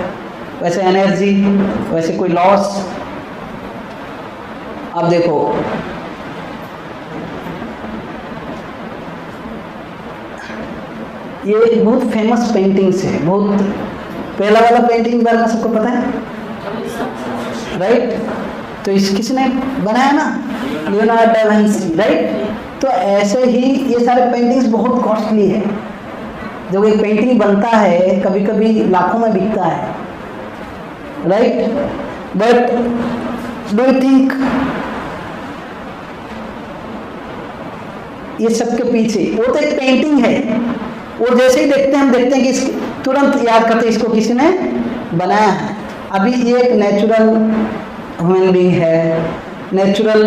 वैसे एनर्जी, वैसे कोई लॉस। अब देखो ये बहुत फेमस पेंटिंग्स है, बहुत पहला वाला पेंटिंग के बारे में सबको पता है, राइट? तो इस किसने बनाया ना, लियोनार्डो डा विंची, राइट? तो ऐसे ही ये सारे पेंटिंग्स बहुत कॉस्टली है। जब एक पेंटिंग बनता है कभी कभी लाखों में बिकता है, right? But do you think ये सबके पीछे, वो तो एक पेंटिंग है, वो जैसे ही देखते हैं हम देखते हैं कि तुरंत याद करते हैं इसको किसी ने बनाया है। अभी ये एक नेचुरल ह्यूमन बीइंग है, नेचुरल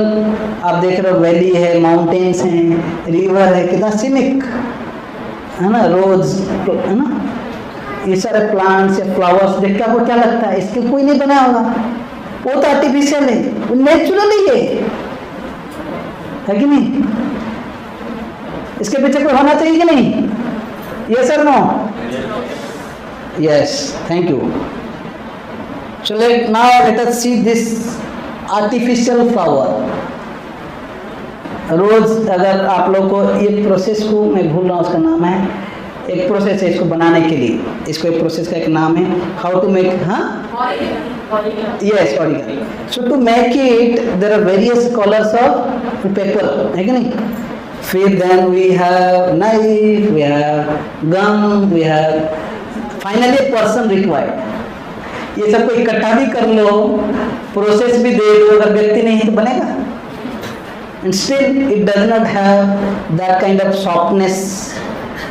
आप देख रहे हो, वैली है, माउंटेन्स हैं, रिवर है, कितना सिनिक है ना, रोज है ना, ये सारे प्लांट्स या फ्लावर्स देख के आपको क्या लगता है इसके कोई नहीं बनाया होगा, वो तो आर्टिफिशियल है, वो नेचुरल ही है कि नहीं? इसके पीछे कोई होना चाहिए कि नहीं? यस और no? Yes, thank you. So now let us see this artificial flower. रोज अगर आप लोग को ये प्रोसेस को मैं भूल रहा हूँ, उसका नाम है, एक प्रोसेस है इसको बनाने के लिए, इसको एक प्रोसेस का एक नाम है, हाउ टू मेक, हाँ, yes, origami. So to make it there are various colours of paper, है कि नहीं? फिर then we have knife, we have gum, we have finally person required. ये सबको इकट्ठा भी कर लो, प्रोसेस भी दे दो, अगर व्यक्ति नहीं है तो बनेगा? And still it does not have that kind of softness,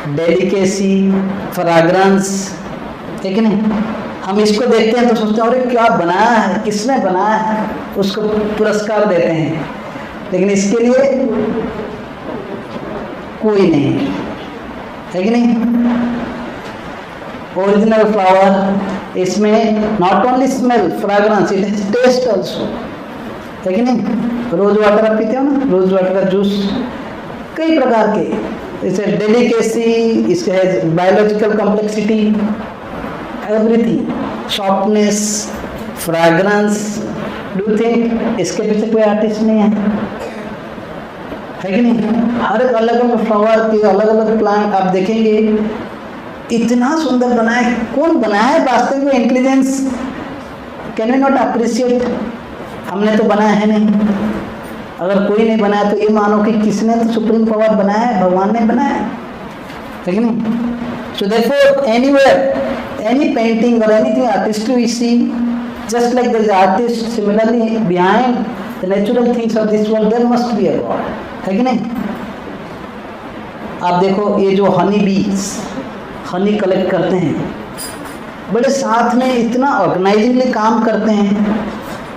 delicacy, fragrance, है कि नहीं? हम इसको देखते हैं तो सोचते हैं अरे क्या बनाया है, किसने बनाया है, उसको पुरस्कार देते हैं, लेकिन इसके लिए कोई नहीं है कि नहीं? ओरिजिनल फ्लावर, इसमें not only smell, fragrance, it has taste also, है कि नहीं? रोज वाटर आप पीते हो ना, रोज वाटर का जूस, कई प्रकार के, इसे डेलिकेसी, इसके है biological complexity, everything, softness, fragrance. Do you think इसके पीछे कोई आर्टिस्ट नहीं है कि नहीं? हर एक अलग अलग फ्लावर के अलग अलग प्लांट आप देखेंगे, इतना सुंदर बनाया है, कौन बनाया है? वास्तविक में intelligence can we not appreciate? हमने तो बनाया है नहीं, अगर कोई नहीं बनाया तो ये मानो कि किसने तो सुप्रीम पावर बनाया है, भगवान ने बनाया है कि नहीं? So therefore anywhere, any painting और anything artistry we see, just like there is artist, similarly behind the natural things of this world there must be a God, है कि नहीं? आप देखो ये जो हनी बीज हनी कलेक्ट करते हैं, बड़े साथ में इतना ऑर्गेनाइजिंगली काम करते हैं,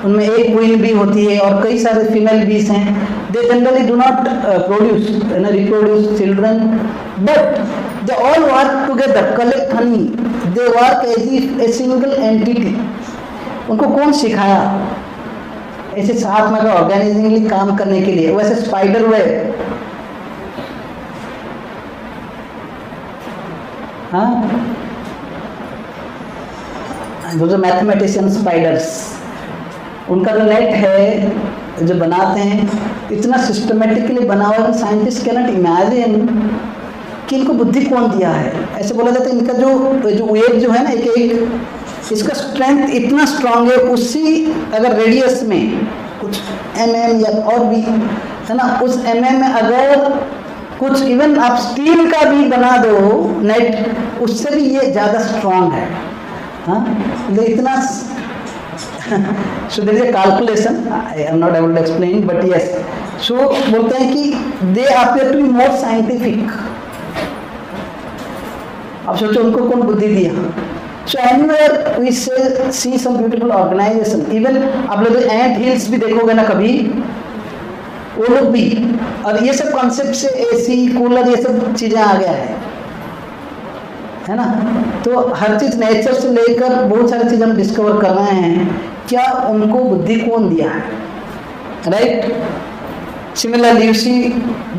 उनमें एक क्वीन बी होती है और कई सारे फीमेल बीज हैं, they generally do not produce reproduce children, but they all work together, collect honey, they work as a single entity. उनको कौन सिखाया ऐसे साथ में ऑर्गेनाइजिंगली काम करने के लिए? वैसे स्पाइडर वेब, हाँ, जो मैथमेटिशियन स्पाइडर्स, उनका जो नेट है जो बनाते हैं इतना सिस्टमेटिकली बना हुआ है, साइंटिस्ट कैन नॉट इमेजिन कि इनको बुद्धि कौन दिया है। ऐसे बोला जाता है इनका जो वेट जो है ना एक एक, इसका स्ट्रेंथ इतना स्ट्रांग है, उसी अगर रेडियस में कुछ mm या और भी है ना, उस mm में अगर कुछ इवन आप स्टील का भी बना दो नेट, उससे भी ये ज़्यादा स्ट्रांग है। हाँ, इतना so there is a calculation, I am not able to explain, but yes, so बोलते हैं कि they appear to be more scientific। अब सोचो उनको कौन बुद्धि दिया। So anywhere we see some beautiful organization, even आप लोग एंट हिल्स भी देखोगे ना कभी, वो लोग भी, और ये सब कॉन्सेप्ट से एसी कूलर ये सब चीजें आ गया है ना। तो हर चीज नेचर से लेकर बहुत सारी चीज हम डिस्कवर कर रहे हैं, क्या उनको बुद्धि कौन दिया है, right. Similarly you see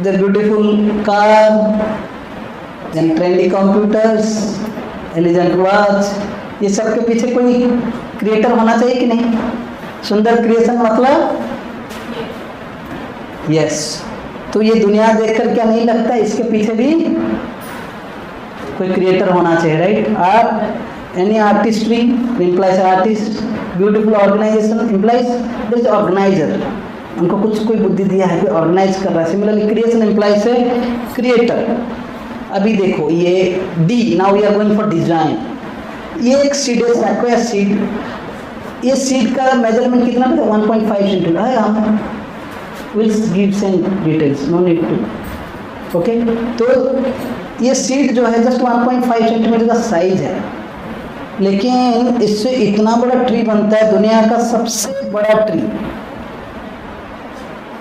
the beautiful car, then trendy computers, elegant watch, ये सब के पीछे कोई क्रिएटर होना चाहिए कि नहीं। सुंदर क्रिएशन मतलब यस, तो ये दुनिया देखकर क्या नहीं लगता इसके पीछे भी कोई क्रिएटर होना चाहिए, right. Art, any artistry implies artist, beautiful organisation implies this organiser, उनको कुछ कोई बुद्धि दिया है, कोई ऑर्गेनाइज कर रहा है। सिमिलरली क्रिएशन इम्प्लाइज है क्रिएटर। अभी देखो ये डी, now we are going for design. ये एक सीड है, सैक्वाया सीड, ये सीड का मेजरमेंट कितना पता है, 1.5 सेंटीमीटर है। हम will give some details, no need to, okay. तो ये सीड जो है जस्ट 1.5 सेंटीमीटर का साइज है, लेकिन इससे इतना बड़ा ट्री बनता है, दुनिया का सबसे बड़ा tree,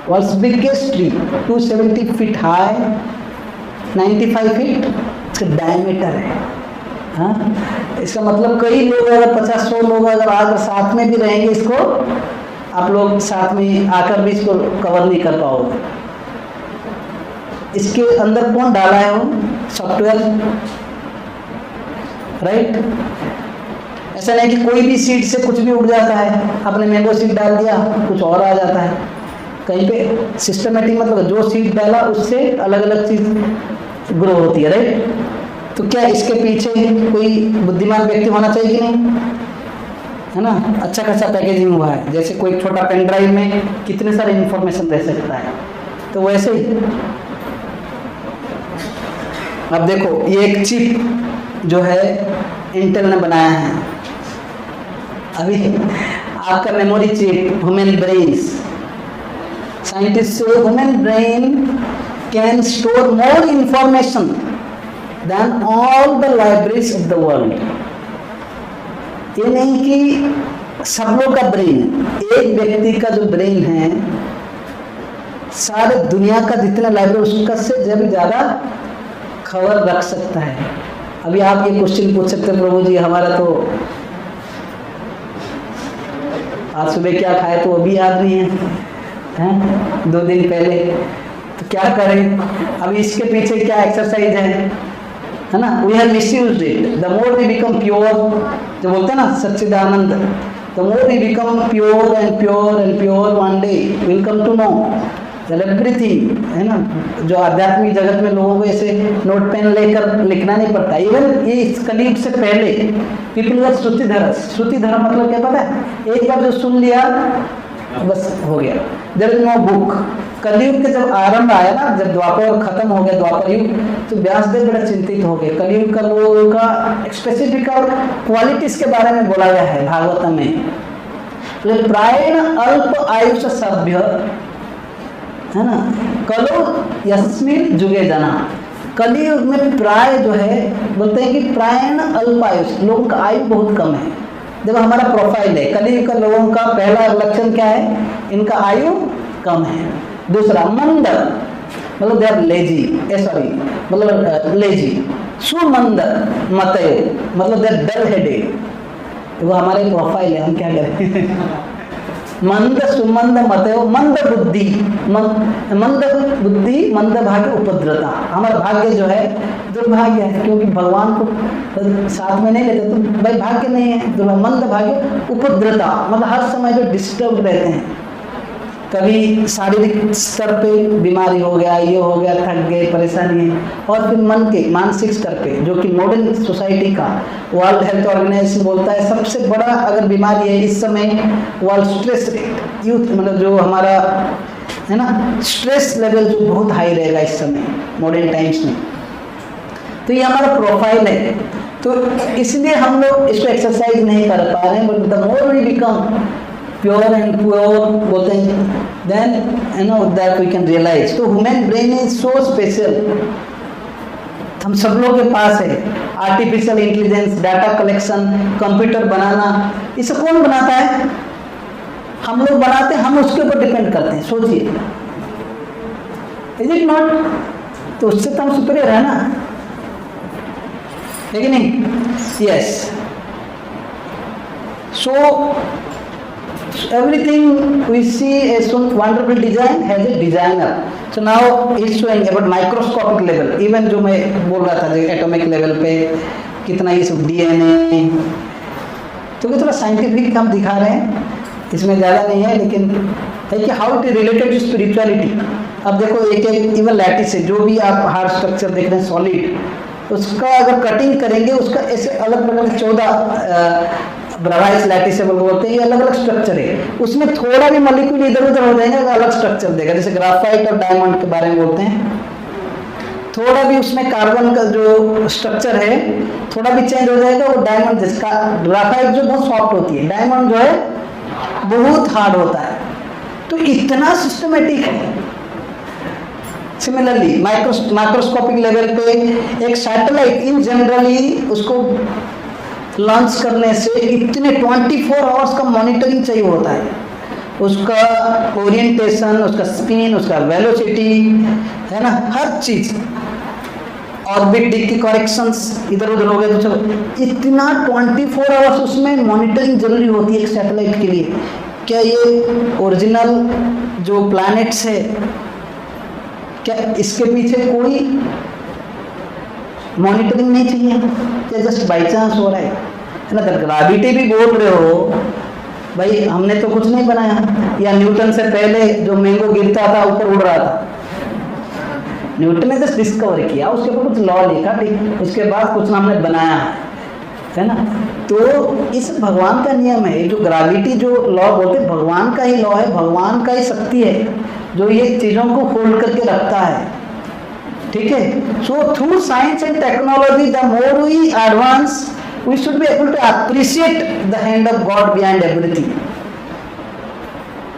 world's biggest tree, 270 feet high, 95 feet इसका डायमीटर है। हाँ, इसका मतलब कई लोग अगर 50-100 लोग अगर आकर साथ में भी रहेंगे, इसको आप लोग साथ में आकर भी इसको कवर नहीं कर पाओगे। इसके अंदर कौन डाला है, वो सॉफ्टवेयर, राइट। ऐसा नहीं कि कोई भी सीड से कुछ भी उग जाता है, आपने मैंगो सीड डाल दिया कुछ और आ जाता है, कहीं पे सिस्टमेटिक मतलब जो सीड डाला उससे अलग अलग चीज ग्रो होती है, राइट। तो क्या इसके पीछे कोई बुद्धिमान व्यक्ति होना चाहिए कि नहीं, है ना। अच्छा खासा पैकेजिंग हुआ है, जैसे कोई छोटा पेन ड्राइव में कितने सारे इंफॉर्मेशन दे सकता है, तो वैसे ही अब देखो ये एक चिप जो है इंटेल ने बनाया है। अभी आपका memory chip, human brains, scientist से human brain can store more information than all the libraries of the world. ये नहीं कि सब लोग का ब्रेन, एक व्यक्ति का जो ब्रेन है सारे दुनिया का जितना लाइब्रेरी उसका से जब ज़्यादा खबर रख सकता है। अभी आप ये क्वेश्चन पूछ सकते हैं, प्रभु जी हमारा तो आज सुबह क्या खाए तो वो भी याद नहीं है 2 दिन पहले, तो क्या करें। अभी इसके पीछे क्या एक्सरसाइज है ना। We have misused it. The more we become pure, जो बोलते हैं ना Sachchidanand, the more we become pure and pure and pure, one day will come to know everything, है ना। जो आध्यात्मिक जगत में लोगों को ऐसे नोट पेन लेकर लिखना नहीं पड़ता। इवन ये इस कलयुग से पहले पीपल वर श्रुतिधर। श्रुतिधर मतलब क्या पता है, एक बार जो सुन लिया बस हो गया, देयर इज नो बुक। कलयुग के जब आरंभ आया ना, जब द्वापर खत्म हो गया द्वापर युग, तो व्यासदेव बड़ा चिंतित हो गए। कलयुग का लोगों का स्पेसिफिक क्वालिटीज के बारे में बोला गया है भागवतम में। तो प्रायण अल्प आयुष सभ्य, है ना, कलो यस्मिन जुगे जना। कलयुग में प्राय जो है बोलते हैं कि प्रायण अल्प आयुष, लोगों का आयु बहुत कम है। देखो हमारा प्रोफाइल है, कलयुग का लोगों का पहला लक्षण क्या है, इनका आयु कम है। दूसरा मंद, मतलब दे आर लेजी, सॉरी मतलब लेजी। सुमंद मतय मतलब दे आर डल हेडेड। वो हमारे प्रोफाइल है, हम क्या करें मंद सुमंद मतो मंद बुद्धि, मंद बुद्धि मंद भाग्य उपद्रता। हमारा भाग्य जो है दुर्भाग्य है, क्योंकि भगवान को साथ में नहीं लेते तो भाई भाग्य नहीं है। मंद भाग्य उपद्रता मतलब हर समय जो डिस्टर्ब रहते हैं, कभी शारीरिक स्तर पे बीमारी हो गया, ये हो गया, थक गए, परेशानी है, और फिर मन के मानसिक स्तर पे, जो कि मॉडर्न सोसाइटी का वर्ल्ड हेल्थ ऑर्गेनाइजेशन बोलता है सबसे बड़ा अगर बीमारी है इस समय वर्ल्ड स्ट्रेस यूथ, मतलब जो हमारा है ना स्ट्रेस लेवल जो बहुत हाई रहेगा इस समय मॉडर्न टाइम्स में। तो ये हमारा प्रोफाइल है, तो इसलिए हम लोग इसको एक्सरसाइज नहीं कर पा रहे हैं। But the more we become pure and pure बोलते हैं, then you know that we can realise. तो human brain is so special, हम सब लोग के पास है। Artificial intelligence, data collection, computer बनाना, इसे कौन बनाता है? हम लोग बनाते हैं, हम उसके ऊपर डिपेंड करते हैं। सोचिए, इज इट नॉट? तो उससे तो हम सुपीरियर है ना, है कि नहीं? Yes. So everything we see as some wonderful design has a designer. So now it's showing about microscopic level, even जो मैं बोल रहा था एटॉमिक लेवल पे कितना ये सब डीएनए, तो ये थोड़ा साइंटिफिक हम दिखा रहे हैं, इसमें ज़्यादा नहीं है, लेकिन है कि how it related to spirituality. अब देखो एक एक इवन लैटिस है, जो भी आप हार्ड स्ट्रक्चर देख रहे हैं सॉलिड, उसका अगर कटिंग करेंगे उसका ऐसे अलग अलग 14 ब्रावाइस लैटिसेबल बोलते हैं, ये अलग अलग स्ट्रक्चर है। उसमें थोड़ा भी मॉलिक्यूल इधर उधर हो जाएगा तो अलग स्ट्रक्चर देगा, जैसे ग्राफाइट और डायमंड के बारे में बोलते हैं। थोड़ा भी उसमें कार्बन का जो स्ट्रक्चर है थोड़ा भी चेंज हो जाएगा, वो डायमंड, जिसका ग्राफाइट जो बहुत सॉफ्ट होती है, डायमंड जो है बहुत हार्ड होता है। तो इतना सिस्टमेटिक है। सिमिलरली माइक्रोस्कोपिक लेवल पे एक सैटेलाइट इन जनरली उसको लॉन्च करने से इतने 24 आवर्स का मॉनिटरिंग चाहिए होता है, उसका ओरिएंटेशन, उसका स्पिन, उसका वेलोसिटी, है ना, हर चीज, ऑर्बिट की करेक्शंस इधर उधर हो गए तो चलो, इतना 24 आवर्स उसमें मॉनिटरिंग जरूरी होती है एक सैटेलाइट के लिए। क्या ये ओरिजिनल जो प्लैनेट्स है, क्या इसके पीछे कोई मॉनिटरिंग नहीं चाहिए? क्या जस्ट बाई चांस हो रहा है ना? ग्रेविटी भी बोल रहे हो भाई, हमने तो कुछ नहीं बनाया, या न्यूटन से पहले जो मैंगो गिरता था ऊपर उड़ रहा था, न्यूटन ने जस्ट डिस्कवर किया, उसके ऊपर कुछ लॉ लिखा, ठीक, उसके बाद कुछ ना हमने बनाया है ना। तो इस भगवान का नियम है, जो ग्रेविटी जो लॉ बोलते हैं भगवान का ही लॉ है, भगवान का ही शक्ति है जो ये चीजों को होल्ड करके रखता है, ठीक है। So through science and technology the more we advance we should be able to appreciate the hand of God behind everything,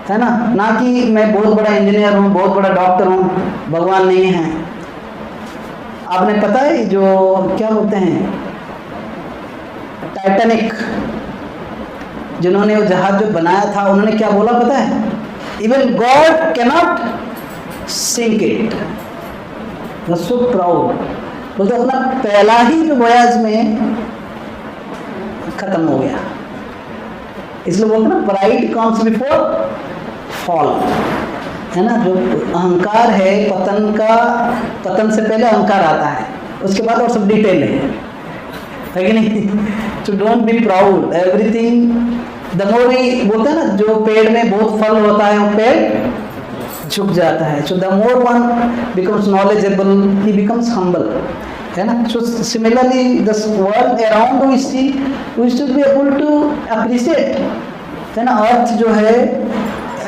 है ना कि मैं बहुत बड़ा इंजीनियर हूँ, बहुत बड़ा डॉक्टर हूँ, भगवान नहीं है। आपने पता है जो क्या बोलते हैं, टाइटैनिक जिन्होंने वो जहाज जो बनाया था, उन्होंने क्या बोला पता है? Even God can not sink it, so proud. बोलते अपना पहला ही जो वॉयज में खत्म हो गया, इसलिए बोलते ना प्राइड कम्स बिफोर फॉल, है ना। जो अहंकार है, पतन से पहले अहंकार आता है, उसके बाद और सब डिटेल है कि नहीं? तो don't be proud everything the more he, बोलते हैं ना जो पेड़ में बहुत फल होता है वो पेड़ झुक जाता है। So the more one becomes knowledgeable he becomes humble, है ना। So similarly the world around we see we should be able to appreciate, है ना। अर्थ जो है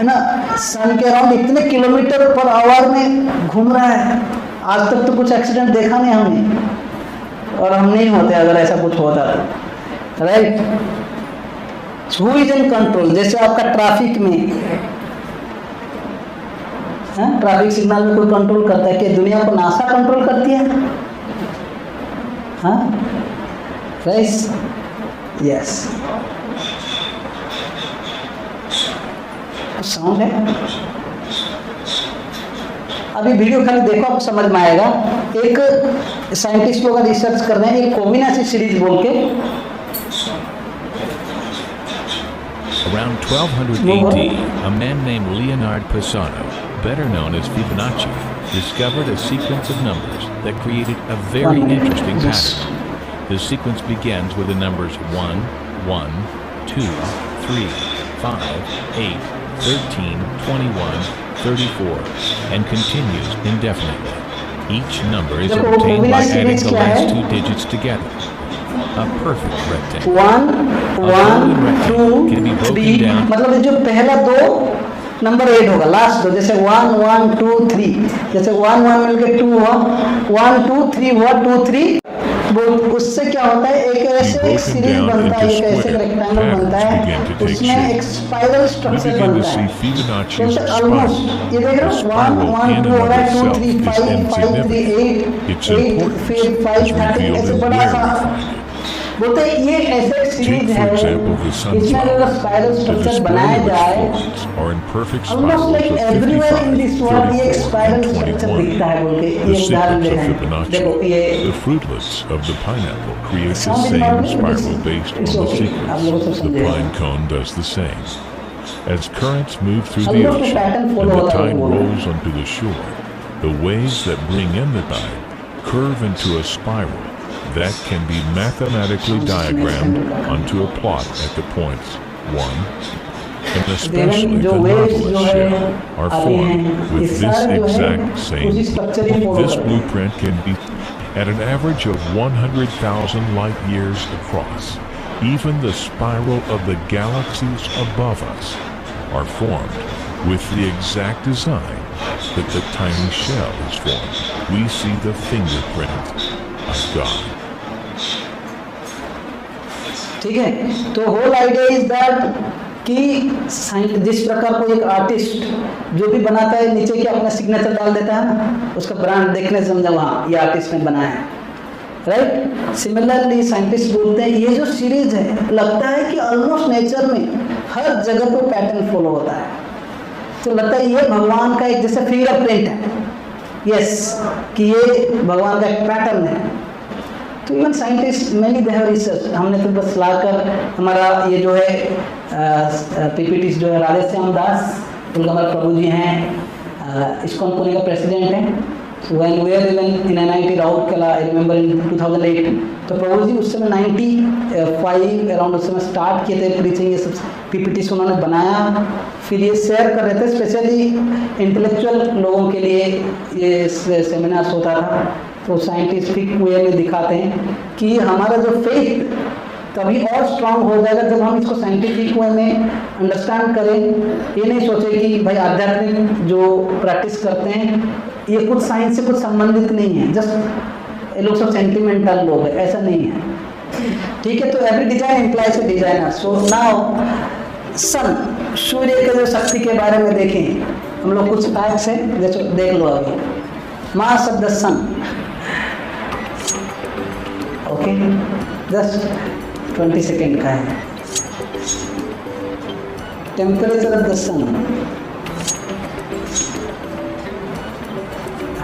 ना, सन के अराउंड इतने किलोमीटर पर आवर में घूम रहा है, आज तक तो कुछ एक्सीडेंट देखा नहीं हमने, और हम नहीं होते अगर ऐसा कुछ होता तो, right. Who is in control? जैसे आपका ट्रैफिक में, ट्रैफिक सिग्नल में कोई कंट्रोल करता है? कि दुनिया को नासा कंट्रोल करती है? हाँ, यस, साउंड है। अभी वीडियो खाली देखो, आपको समझ में आएगा। एक साइंटिस्ट लोग रिसर्च कर रहे हैं, एक कोविनासी सीरीज बोल के, Around 1200 AD, a man named Leonard Pisano, better known as Fibonacci, discovered a sequence of numbers that created a very interesting pattern. The sequence begins with the numbers 1, 1, 2, 3, 5, 8, 13, 21, 34, and continues indefinitely. Each number is obtained by adding the last two digits together. A perfect rectangle. 1, 1, 2, 3, मतलब जो पहला दो number add होगा, last दो, जैसे 1, 1, 2, 3, जैसे 1, 1 मिलके 2 हुआ, 1, 2, 3 हुआ, 2, 3, वो उससे क्या होता है, एक ऐसे सीरीज बनता है, एक ऐसे रेक्टेंगल बनता है, उसमें एक स्पाइरल स्ट्रक्चर बनता है, जैसे ऑलमोस्ट ये देख रहे हो 1, 1, 2 हो रहा है, 2, 3, 5, 5, 3, 8, 8, फिर 5, 13, ऐसे बड़ा सा बोलते हैं। ये ऐसे सीरीज है, इसमें अगर स्पाइरल स्ट्रक्चर बनाया जाए, almost like everywhere in this world ये एक स्पाइरल स्ट्रक्चर दिखता है बोल के ये उदाहरण दे रहे हैं। देखो ये the fruitlets of the pineapple creates the same spiral based on the sequence. The pine cone does the same. As currents move through the ocean and the tide rolls onto the shore, the waves that bring in the tide curve into a spiral that can be mathematically diagrammed onto a plot at the points 1, and especially the Nautilus shell are formed with this exact same. This blueprint can be at an average of 100,000 light years across. Even the spiral of the galaxies above us are formed with the exact design that the tiny shell is formed. We see the fingerprint of God. ठीक है, तो whole idea is that कि जिस प्रकार को एक artist जो भी बनाता है नीचे क्या अपना सिग्नेचर डाल देता है ना, उसका ब्रांड देखने से समझा वहाँ ये आर्टिस्ट ने बनाया है, राइट। सिमिलरली साइंटिस्ट बोलते हैं ये जो सीरीज है लगता है कि ऑलमोस्ट नेचर में हर जगह पे पैटर्न फॉलो होता है, तो लगता है ये भगवान का एक जैसे फिंगरप्रिंट है, यस कि ये भगवान का एक पैटर्न है। तो even scientist many they have research, हमने तो बस लाकर हमारा ये जो है पीपीटी जो है राधे श्याम दास उनका हमारे प्रभु जी हैं, इस्कॉन पुणे का प्रेसिडेंट हैं। When we were even in NIT Raurkela, I remember in 2008, तो प्रभु जी उस समय 95 अराउंड उस समय स्टार्ट किए थे प्रीचिंग, ये सब पीपीटी उन्होंने बनाया, फिर ये शेयर कर रहे थे, स्पेशली इंटेलेक्चुअल लोगों के लिए ये सेमिनार्स होता था। तो साइंटिफिक वे में दिखाते हैं कि हमारा जो फेथ तभी और स्ट्रांग हो जाएगा जब हम इसको साइंटिफिक वे में अंडरस्टैंड करें। ये नहीं सोचे कि भाई आध्यात्मिक जो प्रैक्टिस करते हैं ये कुछ साइंस से कुछ संबंधित नहीं है, जस्ट ये लोग सब सेंटिमेंटल लोग हैं, ऐसा नहीं है, ठीक है। तो एवरी डिजाइन इम्प्लाइज ए डिजाइनर। सो नाउ सन, सूर्य के जो शक्ति के बारे में देखें हम लोग, कुछ फैक्ट्स हैं जैसे देख लो अभी। Mass of the sun, okay, just 20 second का है। Temperature of the sun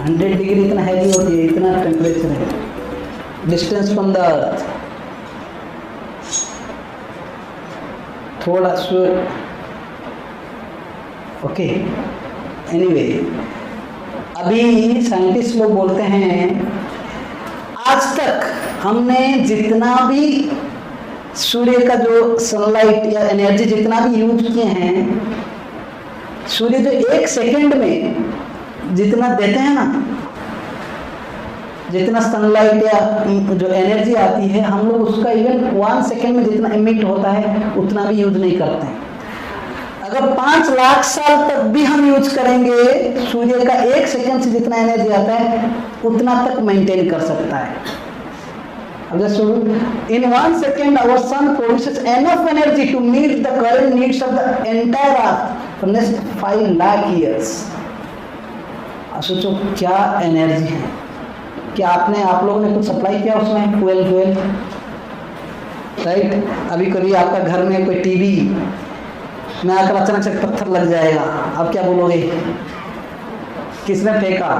100 degree, इतना हैवी होती है, इतना टेम्परेचर है। डिस्टेंस फ्रॉम द अर्थ थोड़ा ओके, एनीवे अभी साइंटिस्ट लोग बोलते हैं आज तक हमने जितना भी सूर्य का जो सनलाइट या एनर्जी जितना भी यूज किए हैं, सूर्य जो 1 सेकेंड में जितना देते हैं ना, जितना सनलाइट या जो एनर्जी आती है, हम लोग उसका इवन 1 सेकेंड में जितना इमिट होता है उतना भी यूज नहीं करते हैं। अगर 5 लाख साल तक भी हम यूज करेंगे, सूर्य का 1 सेकेंड से जितना एनर्जी आता है उतना तक मेंटेन कर सकता है। In 1 second, our sun produces enough energy to meet the current needs of the entire Earth for next 5 lakh years. अब सोचो क्या एनर्जी है, क्या आप लोगों ने कुछ सप्लाई किया उसमें, फ्यूल, राइट। अभी कभी आपका घर में कोई टीवी में आकर अचानक से पत्थर लग जाएगा, आप क्या बोलोगे, किसने फेंका,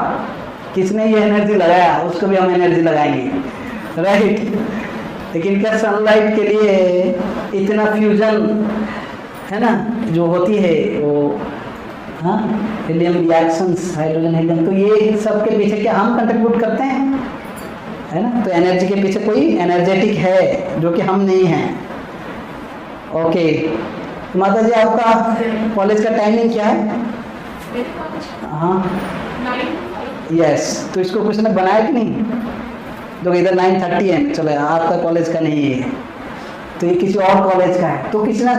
किसने ये एनर्जी लगाया, उसको भी हम एनर्जी लगाएंगे, राइट। लेकिन क्या सनलाइट के लिए इतना फ्यूजन है ना, जो होती है वो, हाँ, हीलियम रिएक्शंस, हाइड्रोजन हीलियम, तो ये सब के पीछे क्या हम कंट्रीब्यूट करते हैं, है ना। तो एनर्जी के पीछे कोई एनर्जेटिक है जो कि हम नहीं हैं। ओके, तो माता जी आपका कॉलेज का टाइमिंग क्या है? हाँ, यस, तो इसको किसी ने बनाया कि नहीं? तो इधर 9:30 है, चलो आपका कॉलेज का नहीं है, तो ये किसी और कॉलेज का है। तो किसी ना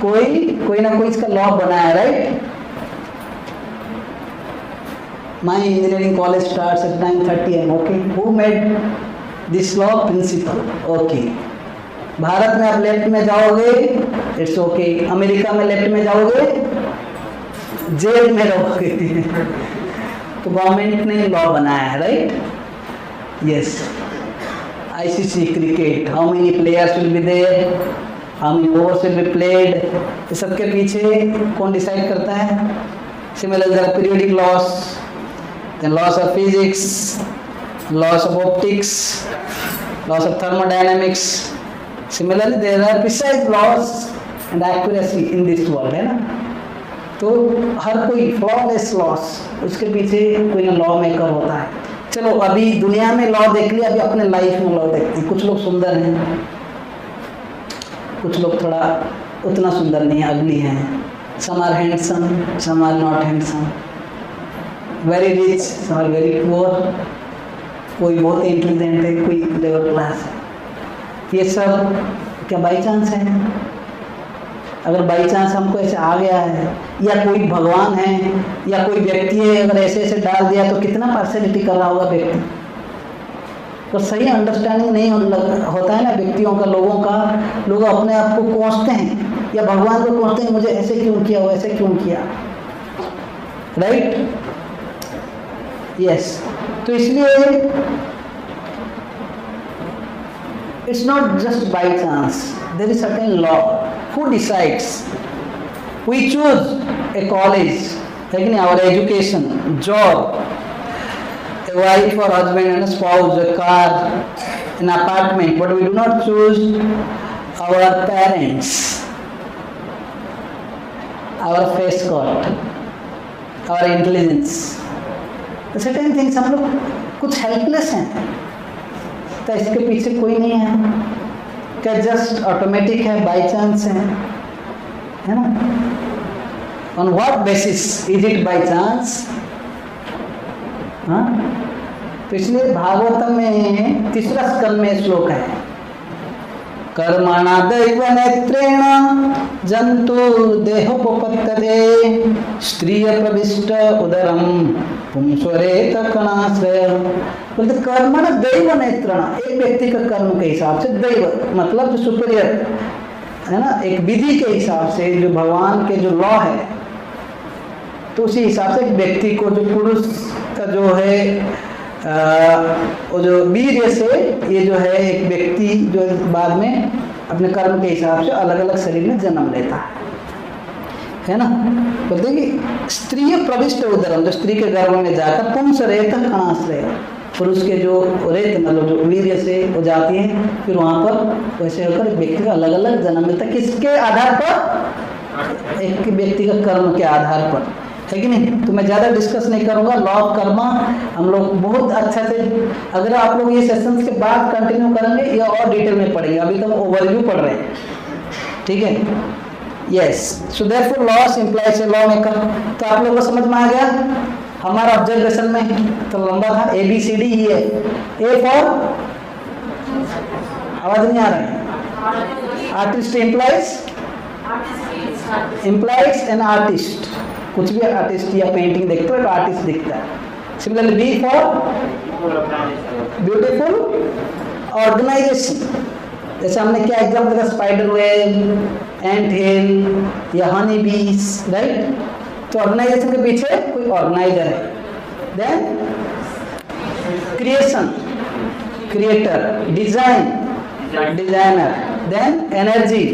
कोई ना कोई इसका लॉ बनाया, right. My engineering college starts at 9:30 AM, okay. Who made this law? Principal, okay. Bharat में आप लेफ्ट में जाओगे, इट्स ओके। अमेरिका में लेफ्ट में जाओगे, जेल में रहोगे। तो गवर्नमेंट ने लॉ बनाया है, right. Yes, ICC cricket, how many players will be there, how many overs will be played, ये सबके पीछे कौन डिसाइड करता है? Similarly there are periodic laws, then laws of physics, laws of optics, laws of thermodynamics. Similarly there are precise laws and accuracy in this world, है ना। तो हर कोई फ्लॉलेस लॉस, उसके पीछे कोई ना लॉ मेकर होता है। चलो अभी दुनिया में लॉ देख लिया, अभी अपने लाइफ में लॉ देखते हैं। कुछ लोग सुंदर हैं, कुछ लोग थोड़ा उतना सुंदर नहीं है, अगली हैं। Some are handsome, some are not handsome, very rich, some are very poor, कोई बहुत इंटेलिजेंट है, कोई लेवल क्लास है। ये सब क्या बाई चांस है? अगर बाई चांस हमको ऐसे आ गया है, या कोई भगवान है या कोई व्यक्ति है, अगर ऐसे ऐसे डाल दिया तो कितना पर्सनैलिटी कर रहा होगा व्यक्ति। तो सही अंडरस्टैंडिंग नहीं होता है ना व्यक्तियों का, लोगों का। लोग अपने आप को कोसते हैं या भगवान को कोसते हैं, मुझे ऐसे क्यों किया, वैसे क्यों किया, राइट। यस, तो इसलिए it's not just by chance, there is certain law. Who decides? We choose a college, like our education, job, a wife or husband and a spouse, a car, an apartment, but we do not choose our parents, our face cut, our intelligence. The certain things हम लोग कुछ helpless हैं, तो इसके पीछे कोई नहीं है क्या, जस्ट ऑटोमेटिक है, बाय चांस है ना। On what basis is it by chance? हाँ, तो इसलिए भागवतम में 3रा स्कंद में श्लोक है, कर्मणा दैव नेत्रेण जंतु देहोपपत्तते स्त्रिय प्रविष्ट उदरम पुंसरेत कणाश्रय। बोलते कर्मण दैव नेत्रण, एक व्यक्ति का कर्म के हिसाब से, दैव मतलब जो सुपीरियर है ना, एक विधि के हिसाब से, जो भगवान के जो लॉ है, तो उसी हिसाब से एक व्यक्ति को, जो पुरुष का जो है वो जो वीर्य से, ये जो है एक व्यक्ति जो बाद में अपने कर्म के हिसाब से अलग अलग शरीर में जन्म लेता है ना। बोलते हैं कि स्त्रीय प्रविष्ट उदरम, जो स्त्री के गर्भ में जाकर पुंस रेत कणाश्रय, पुरुष के जो रेत मतलब जो वीर्य से वो जाती है, फिर वहाँ पर वैसे होकर एक व्यक्ति का अलग अलग जन्म मिलता है। किसके आधार पर? एक व्यक्ति का कर्म के आधार पर, है कि नहीं। तो मैं ज़्यादा डिस्कस नहीं करूँगा, लॉ ऑफ कर्मा हम लोग बहुत अच्छा से, अगर आप लोग ये सेशंस के बाद कंटिन्यू करेंगे या और डिटेल में पढ़ेंगे, अभी तो हम ओवरव्यू पढ़ रहे हैं, ठीक है। Yes, so therefore loss implies a law maker. तो आप लोगों को समझ में आ गया हमारा ऑब्जर्वेशन में, तो लंबा था ABCD ही है। ए फॉर, आवाज नहीं आ रहा है, आर्टिस्ट इंप्लाइज एन आर्टिस्ट, कुछ भी आर्टिस्ट या पेंटिंग देखते हो तो आर्टिस्ट दिखता है। Similarly be for beautiful organisation, जैसे हमने क्या एग्जाम्पल देखा, स्पाइडर वेब, एंट हिल या हनी बीज, राइट। तो ऑर्गेनाइजेशन के पीछे कोई ऑर्गेनाइजर है। Then creation, creator, design, designer, then energy,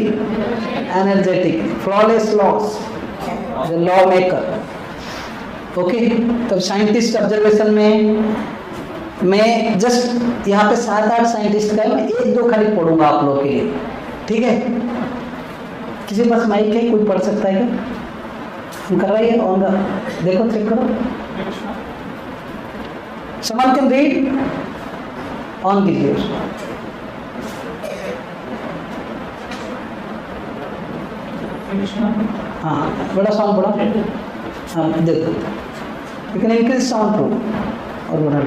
energetic, flawless laws, the law maker. Okay, तब साइंटिस्ट ऑब्जर्वेशन में मैं जस्ट यहाँ पे 7-8 साइंटिस्ट का मैं 1-2 खाली पढ़ूंगा आप लोग के लिए, ठीक है। किसी के पास माइक है, कोई पढ़ सकता है क्या? हम कर रही है ऑन द, देखो चेक करो, someone can read, ऑन कीजिए उसको। हाँ बड़ा साउंड बड़ा, हाँ देखो, you can increase sound too, और बड़ा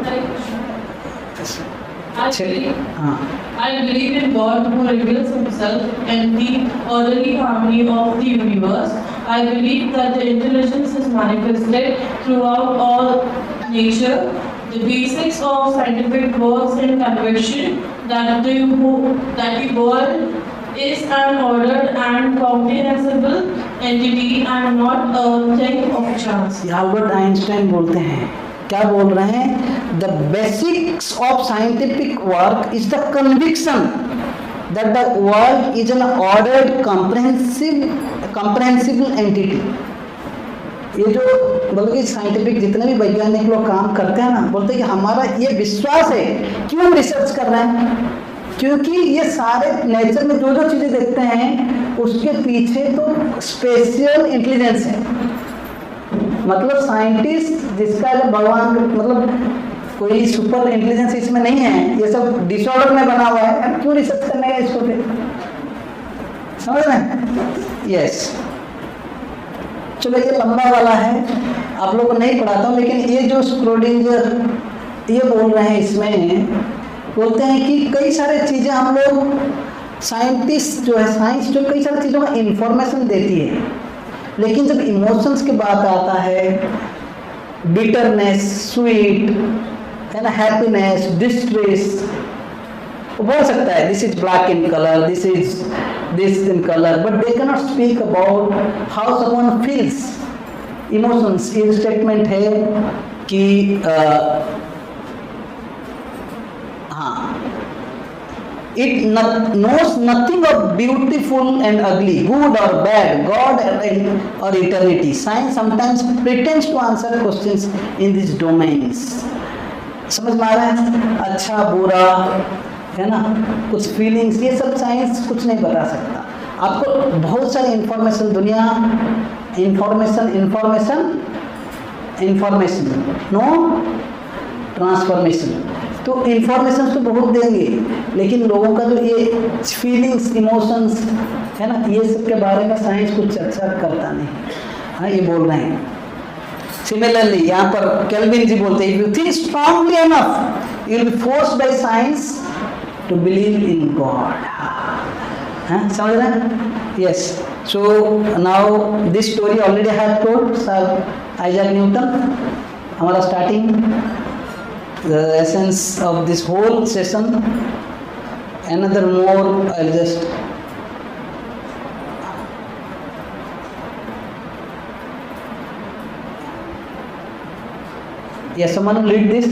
I believe in God who reveals himself in the orderly harmony of the universe. I believe that the intelligence is manifested throughout all nature. The basics of scientific works in conviction that the world is an ordered and comprehensible entity and not a thing of chance. Albert Einstein बोलते हैं, क्या बोल रहे हैं? The basics of scientific work is the conviction that the world is an ordered, comprehensible entity. ये जो बोलते कि साइंटिफिक जितने भी वैज्ञानिक लोग काम करते हैं ना, बोलते हैं कि हमारा ये विश्वास है। क्यों हम रिसर्च कर रहे हैं? क्योंकि ये सारे नेचर में जो जो चीजें देखते हैं उसके पीछे तो स्पेशल इंटेलिजेंस है। मतलब साइंटिस्ट जिसका जब भगवान, मतलब कोई सुपर इंटेलिजेंस इसमें नहीं है, ये सब डिसऑर्डर में बना हुआ है, क्यों रिसर्च करने का इसको पे? समझ रहे हैं? यस। चलो ये लंबा वाला है, आप लोगों को नहीं पढ़ाता हूँ, लेकिन ये जो स्क्रोडिंगर ये बोल रहे हैं, इसमें बोलते हैं कि कई सारे चीज़ें हम लोग, साइंटिस्ट जो है, साइंस जो कई सारी चीज़ों का इंफॉर्मेशन देती है, लेकिन जब इमोशंस की बात आता है, बिटरनेस, स्वीट है ना, हैप्पीनेस, डिस्ट्रेस, वो बोल सकता है this is black in colour, this is this in colour, but they can not speak about how someone feels emotions. ये स्टेटमेंट है कि हाँ, it knows nothing of beautiful and ugly, good or bad, God or eternity. Science sometimes pretends to answer questions in these domains. समझ में आ रहा है? अच्छा बुरा है ना, कुछ फीलिंग्स, ये सब साइंस कुछ नहीं बता सकता आपको। बहुत सारी इंफॉर्मेशन, दुनिया इंफॉर्मेशन नो ट्रांसफॉर्मेशन। तो इंफॉर्मेशन तो बहुत देंगे, लेकिन लोगों का जो ये फीलिंग्स, इमोशंस है ना, ये सब के बारे में साइंस कुछ चर्चा करता नहीं। हाँ, ये बोल रहे हैं। सिमिलरली यहाँ पर केल्विन जी बोलते हैं, if you think strongly enough you will be forced by science to believe in God. हाँ, समझ रहे हैं? Yes. So now this story already I have told sir Isaac Newton. हमारा starting the essence of this whole session. Another more, I'll just yes, someone will read this,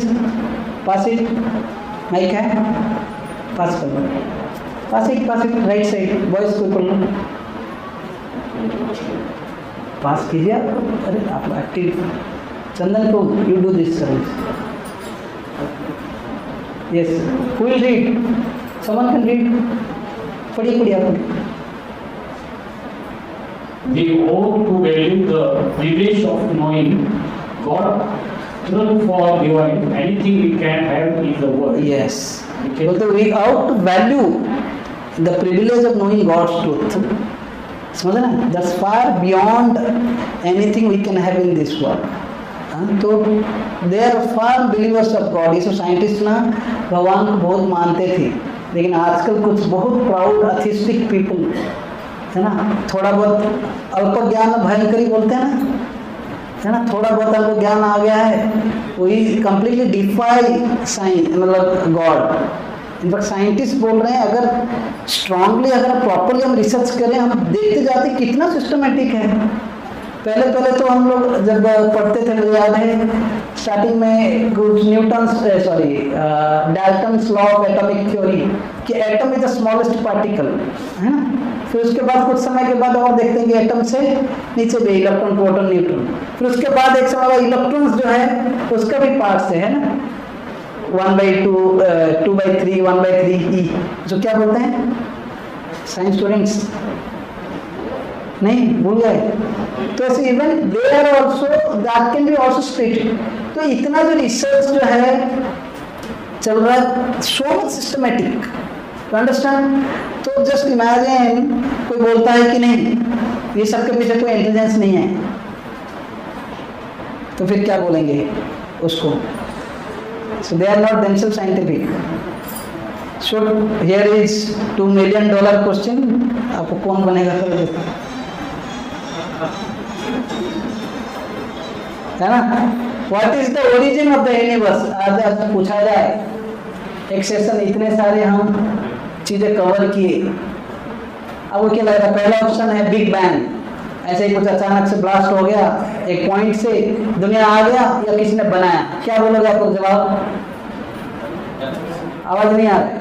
pass it, mic है, pass कर लो, pass it, right side, boys को कर लो, pass कीजिए आप। अरे आप active, चंदन को you do this service. Yes, who will read? Someone can read. पढ़िए आप। We ought to value the privilege of knowing God through for divine. Anything we can have in the world. Yes. So we ought to value the privilege of knowing God's truth. समझ ना? That's far beyond anything we can have in this world. तो they are far believers of God. ये सब scientist ना भगवान को बहुत मानते थे, लेकिन आजकल कुछ बहुत प्राउड अथिस्टिक पीपल है ना, थोड़ा बहुत अल्प ज्ञान भयंकरी बोलते हैं ना, है ना, थोड़ा बहुत अल्प ज्ञान आ गया है, वही कंप्लीटली डिफाई साइंस, मतलब गॉड। इनफैक्ट साइंटिस्ट बोल रहे हैं अगर स्ट्रांगली, अगर प्रॉपरली हम रिसर्च करें, हम देखते जाते कितना सिस्टमेटिक है। पहले तो हम लोग जब पढ़ते थे, मुझे याद है स्टार्टिंग में Dalton's law of atomic theory कि atom is the smallest particle, है ना। फिर उसके बाद कुछ समय के बाद और देखते हैं कि एटम से नीचे भी इलेक्ट्रॉन, प्रोटॉन, न्यूट्रॉन। फिर उसके बाद एक समय बाद इलेक्ट्रॉन्स जो है उसका भी पार्ट है ना, 1/2, 2/3, 1/3 ई, जो क्या बोलते हैं साइंस स्टूडेंट्स, नहीं, भूल गए। तो even there also that can be also split. तो इतना जो रिसर्च जो है चल रहा है, so much systematic, you understand. तो जस्ट इमेजिन कोई बोलता है कि नहीं ये सबके पीछे कोई इंटेलिजेंस नहीं है, तो फिर क्या बोलेंगे उसको? So they are not themselves scientific. So here is $2 million question, आपको कौन बनेगा फिर, है ना? What is the origin of the universe? आज पूछा जाए, एक सेशन इतने सारे हम चीजें कवर किए, अब वो क्या लग रहा है? पहला ऑप्शन है बिग बैंग, ऐसे ही कुछ अचानक से ब्लास्ट हो गया, एक पॉइंट से दुनिया आ गया, या किसी ने बनाया? क्या बोलोगे आपको जवाब? आवाज नहीं आ रही।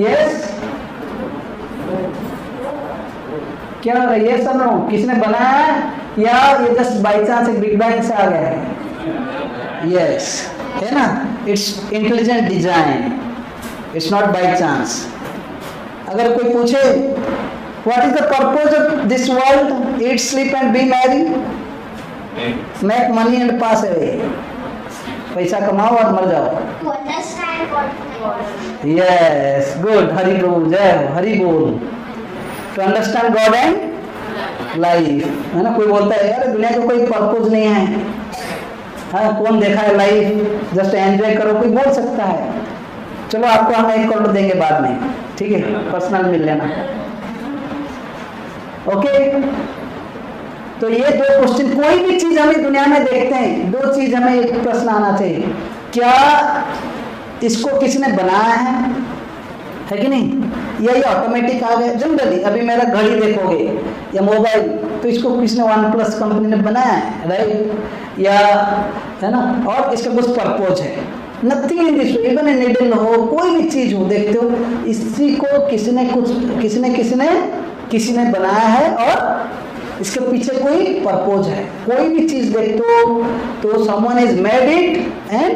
यस, क्या हो रहा है? ये सब नो, किसने बनाया है या ये जस्ट बाई चांस एक बिग बैंग से आ गया है? यस, है ना? It's intelligent design, it's not by chance. अगर कोई पूछे what is the purpose of this world, eat sleep and B Mary, make money and pass away, पैसा कमाओ और मर जाओ। यस, गुड, हरि बोल, जय हो, हरि बोल। To understand God and life, है ना? कोई बोलता है यार दुनिया का कोई पर्पज नहीं है, हाँ कौन देखा है लाइफ, जस्ट एंजॉय करो, कोई बोल सकता है। चलो आपको हम 1 करोड़ देंगे बाद में, ठीक है, पर्सनल मिल लेना, ओके। तो ये 2 क्वेश्चन, कोई भी चीज हमें दुनिया में देखते हैं, 2 चीज हमें एक प्रश्न आना चाहिए, क्या इसको किसने बनाया है कि नहीं, या ये ऑटोमेटिक आ गए? जनरली अभी मेरा घड़ी देखोगे या मोबाइल, तो इसको किसने OnePlus कंपनी ने बनाया है, राइट? या है ना? और इसका कुछ पर्पज है, nothing in this, even a needle हो, कोई भी चीज हो, देखते हो इसी को किसी ने बनाया है और इसके पीछे कोई पर्पज है। कोई भी चीज देखते हो तो someone has made it and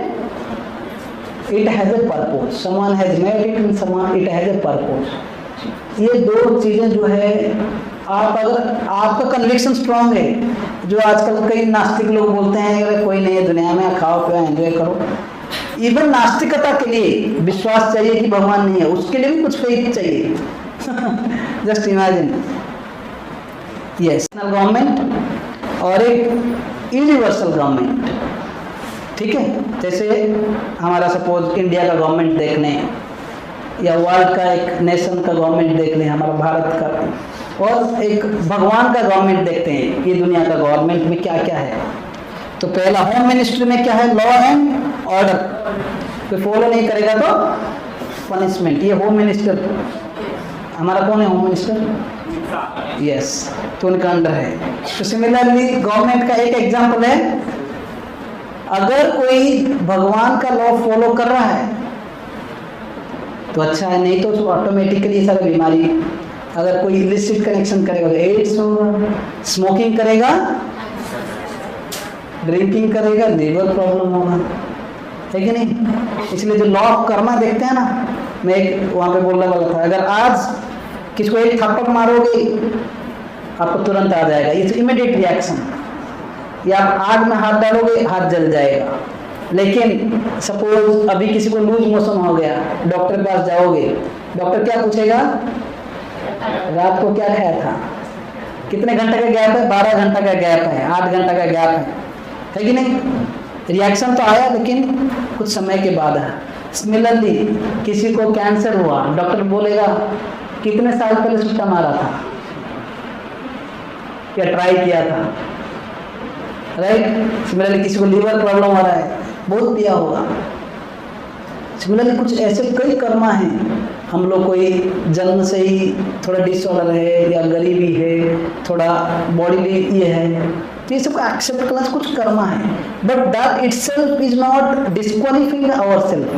it has a purpose, someone has made it and someone it has a purpose। ये 2 चीजें जो है, आप अगर आपका कन्विक्शन स्ट्रांग है, जो आजकल कई नास्तिक लोग बोलते हैं अगर कोई नहीं है दुनिया में, खाओ पियो एंजॉय करो, इवन नास्तिकता के लिए विश्वास चाहिए कि भगवान नहीं है, उसके लिए भी कुछ फेथ चाहिए। Just imagine, yes, national government और एक यूनिवर्सल गवर्नमेंट, ठीक है? जैसे हमारा सपोज इंडिया का गवर्नमेंट देख लें, या वर्ल्ड का एक नेशन का गवर्नमेंट देख लें, हमारा भारत का, और एक भगवान का गवर्नमेंट देखते हैं, ये दुनिया का गवर्नमेंट में क्या क्या है। तो पहला होम मिनिस्ट्री में क्या है? लॉ एंड ऑर्डर, कोई फॉलो नहीं करेगा तो पनिशमेंट। ये होम मिनिस्टर, हमारा कौन है होम मिनिस्टर? यस, तो उनका अंडर है। तो सिमिलरली गवर्नमेंट का एक एग्जांपल है, अगर कोई भगवान का लॉ फॉलो कर रहा है तो अच्छा है, नहीं तो उसको ऑटोमेटिकली सारी बीमारी, अगर कोई इलिसिट कनेक्शन करेगा तो एड्स होगा, स्मोकिंग करेगा, ड्रिंकिंग करेगा, लीवर प्रॉब्लम होगा, है कि नहीं? इसलिए जो लॉ ऑफ कर्मा देखते हैं ना, मैं एक वहाँ पे बोलने वाला था, अगर आज किसको एक थप्पड़ मारोगे आपको तुरंत आ जाएगा, इट्स इमीडिएट रिएक्शन। या आप आग में हाथ डालोगे, हाथ जल जाएगा। लेकिन सपोज अभी किसी को लूज मोशन हो गया, डॉक्टर के पास जाओगे, डॉक्टर क्या पूछेगा? रात को क्या खाया था, कितने घंटे का गैप है? 12 घंटा का गैप है, 8 घंटा का गैप है कि नहीं? रिएक्शन तो आया लेकिन कुछ समय के बाद है। सिमिलरली किसी को कैंसर हुआ, डॉक्टर बोलेगा कितने साल पहले सुट्टा मारा था या ट्राई किया था, राइट? सिमिलरली किसी को लीवर प्रॉब्लम हो रहा है, बहुत पिया होगा। सिमिलरली कुछ ऐसे कई कर्मा हैं, हम लोग कोई जन्म से ही थोड़ा डिसऑर्डर है या गरीबी है, थोड़ा बॉडी भी ये है, तो ये सब एक्सेप्ट करना कुछ कर्मा है। But that itself is not disqualifying ourself.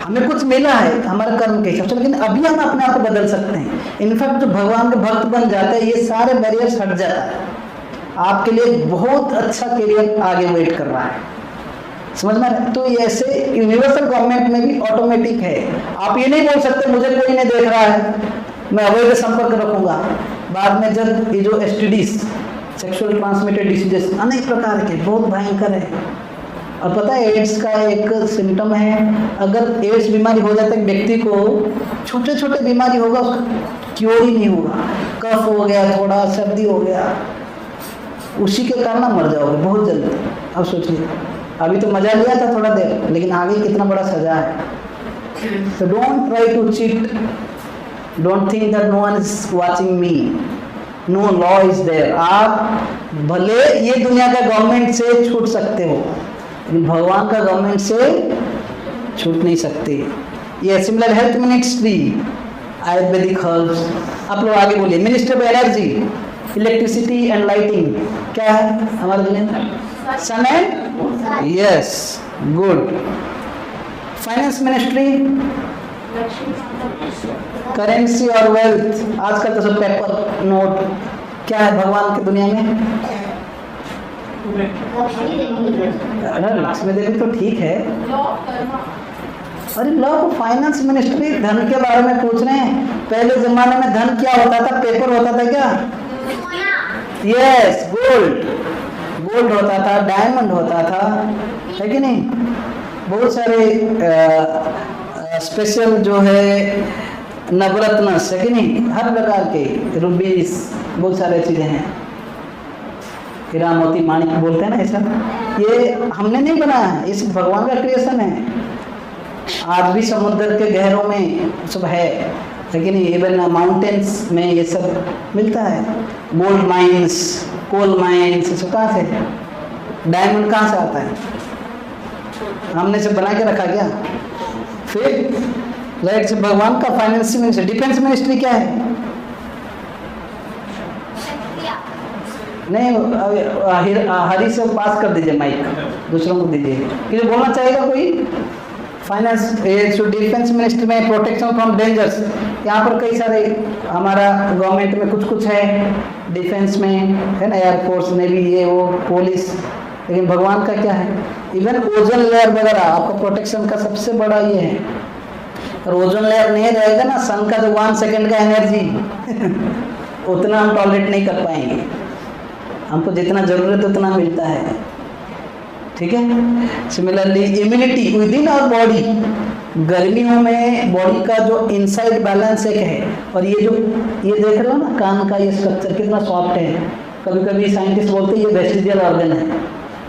हमें कुछ मिला है हमारे कर्म के हिसाब से, लेकिन अभी हम अपने आप को बदल सकते हैं। इनफैक्ट जो भगवान के भक्त बन जाते हैं, ये सारे बैरियर्स हट जाता है, आपके लिए बहुत अच्छा करियर आगे वेट कर रहा है, समझ में आ रहा है? तो ये ऐसे यूनिवर्सल गवर्नमेंट में भी ऑटोमेटिक है। आप ये नहीं बोल सकते मुझे कोई नहीं देख रहा है, मैं अवैध संपर्क रखूंगा, बाद में जब ये जो एसटीडीज, सेक्सुअल ट्रांसमिटेड डिसीजेस, अनेक प्रकार के बहुत भयंकर है। और पता है एड्स का एक सिम्टम है, अगर एड्स बीमारी हो जाता है व्यक्ति को, छोटे छोटे बीमारी होगा उसका क्योर ही नहीं होगा। कफ हो गया, थोड़ा सर्दी हो गया, उसी के कारण मर जाओगे बहुत जल्दी। अब सोचिए, अभी तो मजा लिया था थोड़ा देर, लेकिन आगे कितना बड़ा सजा है। So don't try to cheat. Don't think that no one is watching me. No law is there. आप भले ये दुनिया का गवर्नमेंट से छूट सकते हो, लेकिन भगवान का गवर्नमेंट से छूट नहीं सकते। ये similar health ministry, ayurvedic herbs. आप लोग आगे बोलिए। Minister of energy, electricity and lighting क्या है हमारे दुनिया में? Sun and, yes, good. Finance ministry, currency और वेल्थ, आजकल तो सब पेपर नोट, क्या है भगवान की दुनिया में? लक्ष्मी देवी तो ठीक है। अरे लॉ फाइनेंस मिनिस्ट्री, धन के बारे में पूछ रहे हैं। पहले जमाने में धन क्या होता था? पेपर होता था क्या? Yes, gold. गोल्ड होता था, डायमंड होता था, है कि नहीं? बहुत सारे स्पेशल जो है नवरत्न, है कि नहीं, हर प्रकार के रूबीज, बहुत सारे चीजें हैं। हीरा मोती माणिक बोलते हैं ना, ऐसा ये हमने नहीं बनाया है, ये सिर्फ भगवान का क्रिएशन है। आज भी समुद्र के गहरों में सब है, लेकिन इवन माउंटेन्स में ये सब मिलता है। गोल्ड माइंस, कोल माइंस, ये सब कहाँ से? डायमंड कहाँ से आता है? हमने सब बना के रखा क्या? फिर राइट से भगवान का फाइनेंस मिनिस्ट्री। डिफेंस मिनिस्ट्री क्या है? नहीं, हरी से पास कर दीजिए माइक, दूसरों को दीजिए। ये बोलना चाहेगा कोई? फाइनेंस, डिफेंस मिनिस्ट्री में प्रोटेक्शन फ्रॉम डेंजर्स, यहाँ पर कई सारे हमारा गवर्नमेंट में कुछ कुछ है, डिफेंस में है ना, एयरफोर्स, नेवी, ये वो, पुलिस। लेकिन भगवान का क्या है? इवन ओजोन लेयर वगैरह आपका प्रोटेक्शन का सबसे बड़ा ये है। और ओजोन लेयर नहीं रहेगा ना, सन का जो 1 सेकेंड का एनर्जी उतना हम टॉलरेट नहीं कर पाएंगे। हमको जितना जरूरत उतना मिलता है, ठीक है। Similarly immunity within our body, गर्मियों में बॉडी का जो इनसाइड बैलेंस एक है, और ये जो ये देख रहे हो ना कान का ये स्ट्रक्चर कितना सॉफ्ट है। कभी कभी साइंटिस्ट बोलते हैं ये वेस्टिजियल ऑर्गन है,